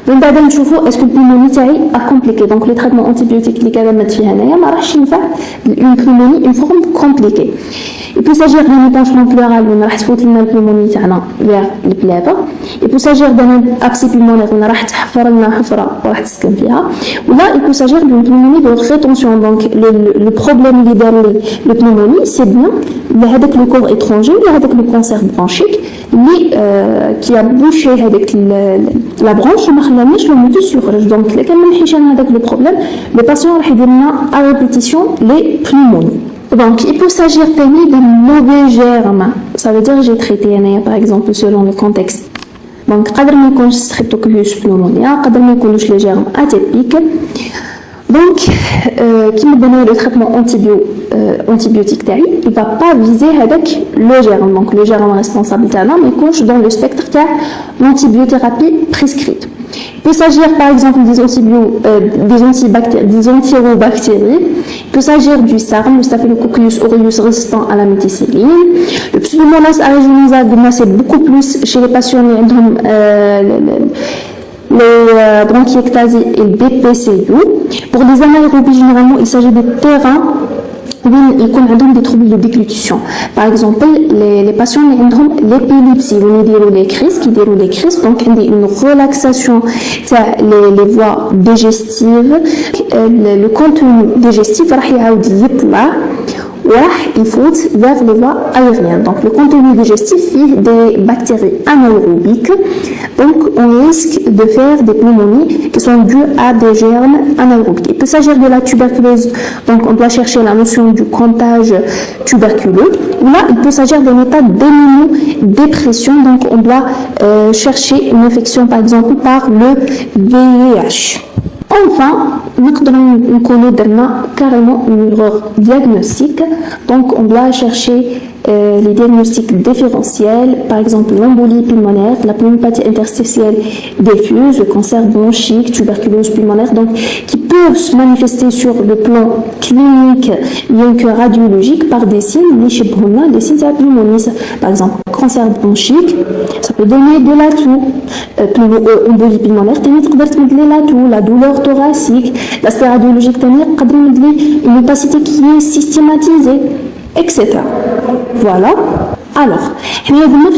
Donc, est-ce que le pneumonie a compliqué? Donc, le traitement antibiotique qui est une pneumonie, une forme compliquée. Il peut s'agir d'un épanchement pleural où on a une pneumonie vers le pleuve. Il peut s'agir d'un abcès pulmonaire où on a ou là, il peut s'agir d'une pneumonie de rétention. Donc, le problème lié le pneumonie, c'est bien avec le corps étranger, avec le cancer bronchique, qui a bouché avec la branche, le mucus يخرج. Donc, avec le problème, le patient a à répétition les pneumonies. Donc, il peut s'agir d'un mauvais germe. Ça veut dire que j'ai traité, par exemple, selon le contexte. Donc, قدر ما يكونش streptococcus pneumonia, قدر ما يكونش les germes atypiques. Donc, qui me donne le traitement antibiotique, il ne va pas viser avec le germe. Donc, le germe responsable, mais couche dans le spectre de l'antibiothérapie prescrite. Il peut s'agir par exemple des antibactéries. Il peut s'agir du SARM, le Staphylococcus aureus résistant à la méticilline. Le Pseudomonas aeruginosa, c'est beaucoup plus chez les patients qui ont les bronchiectasies et le BPCU. Pour les anaérobies, généralement, il s'agit de terrains où il y a des troubles de déglutition. Par exemple, les patients qui ont l'épilepsie, ils déroulent les crises, donc il y a une relaxation les voies digestives. Le contenu digestif va il faut vers les voies aériennes. Donc, le contenu digestif est des bactéries anaérobiques. Donc, on risque de faire des pneumonies qui sont dues à des germes anaérobiques. Il peut s'agir de la tuberculose. Donc, on doit chercher la notion du comptage tuberculeux. Là, il peut s'agir d'un état d'immunodépression. Donc, on doit chercher une infection, par exemple, par le VIH. Enfin, nous connaissons carrément une erreur diagnostique. Donc, on doit chercher les diagnostics différentiels, par exemple l'embolie pulmonaire, la pneumopathie interstitielle diffuse, le cancer bronchique, tuberculose pulmonaire, donc qui peuvent se manifester sur le plan clinique, bien que radiologique, par des signes, des signes de la pneumonie. Par exemple, cancer bronchique, ça peut donner de la toux, embolie pulmonaire, la douleur thoracique, l'aspect radiologique, une opacité qui est systématisée, etc. Voilà. Alors,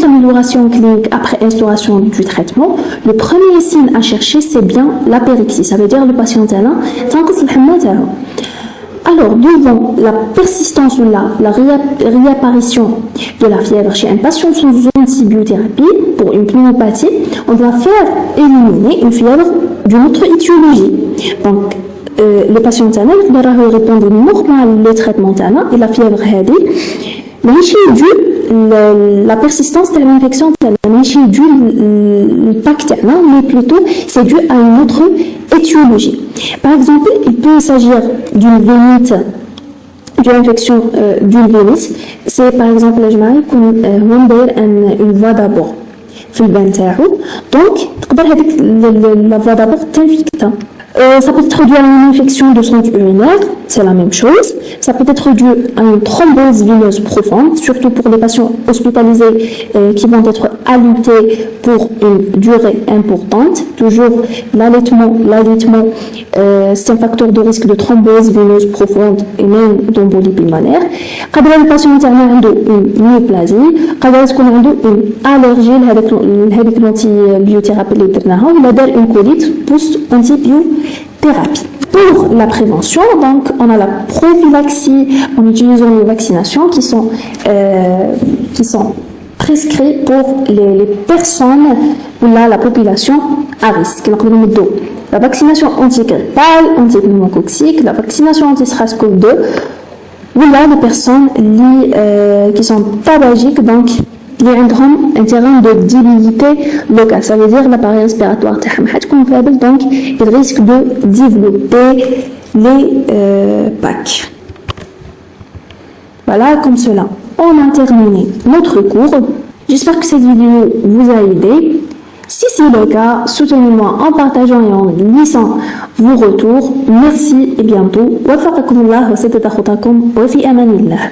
l'amélioration clinique après instauration du traitement, le premier signe à chercher, c'est bien l'apérixie. Ça veut dire le patient alors, devant la persistance ou la réapparition de la fièvre chez un patient sous antibiothérapie pour une pneumopathie, on doit faire éliminer une fièvre d'une autre étiologie. Donc, le patient va répondre normalement au traitement et la fièvre la persistance de l'infection n'est due mais plutôt c'est dû à une autre étiologie. Par exemple, il peut s'agir d'une vénite d'une infection du virus. C'est par exemple une voie d'abord في البان تاعو دونك تقدر هذيك la voie d'abord t'infecta. Ça peut être dû à une infection de sonde urinaire, c'est la même chose. Ça peut être dû à une thrombose veineuse profonde, surtout pour les patients hospitalisés qui vont être allaités pour une durée importante. Toujours l'allaitement, c'est un facteur de risque de thrombose veineuse profonde et même d'embolie pulmonaire. Quand le patient a une néoplasie, quand il a une allergie à l'antibiothérapie ou une colite post-antibiothérapie. Pour la prévention, donc, on a la prophylaxie en utilisant les vaccinations qui sont prescrites pour les personnes ou la population à risque. La vaccination antigrippale, antipneumococcique, la vaccination anti-SARS-CoV-2, ou là les personnes qui sont tabagiques, donc اللي عندهم un terrain de débilité locale, ça veut dire l'appareil respiratoire تاعهم حتكون faible, donc il risque de développer les PAC. Voilà, comme cela, on a terminé notre cours. J'espère que cette vidéo vous a aidé. Si c'est le cas, soutenez-moi en partageant et en lisant vos retours. Merci et bientôt. وفقكم الله وسدد خطاكم وفي أمان الله.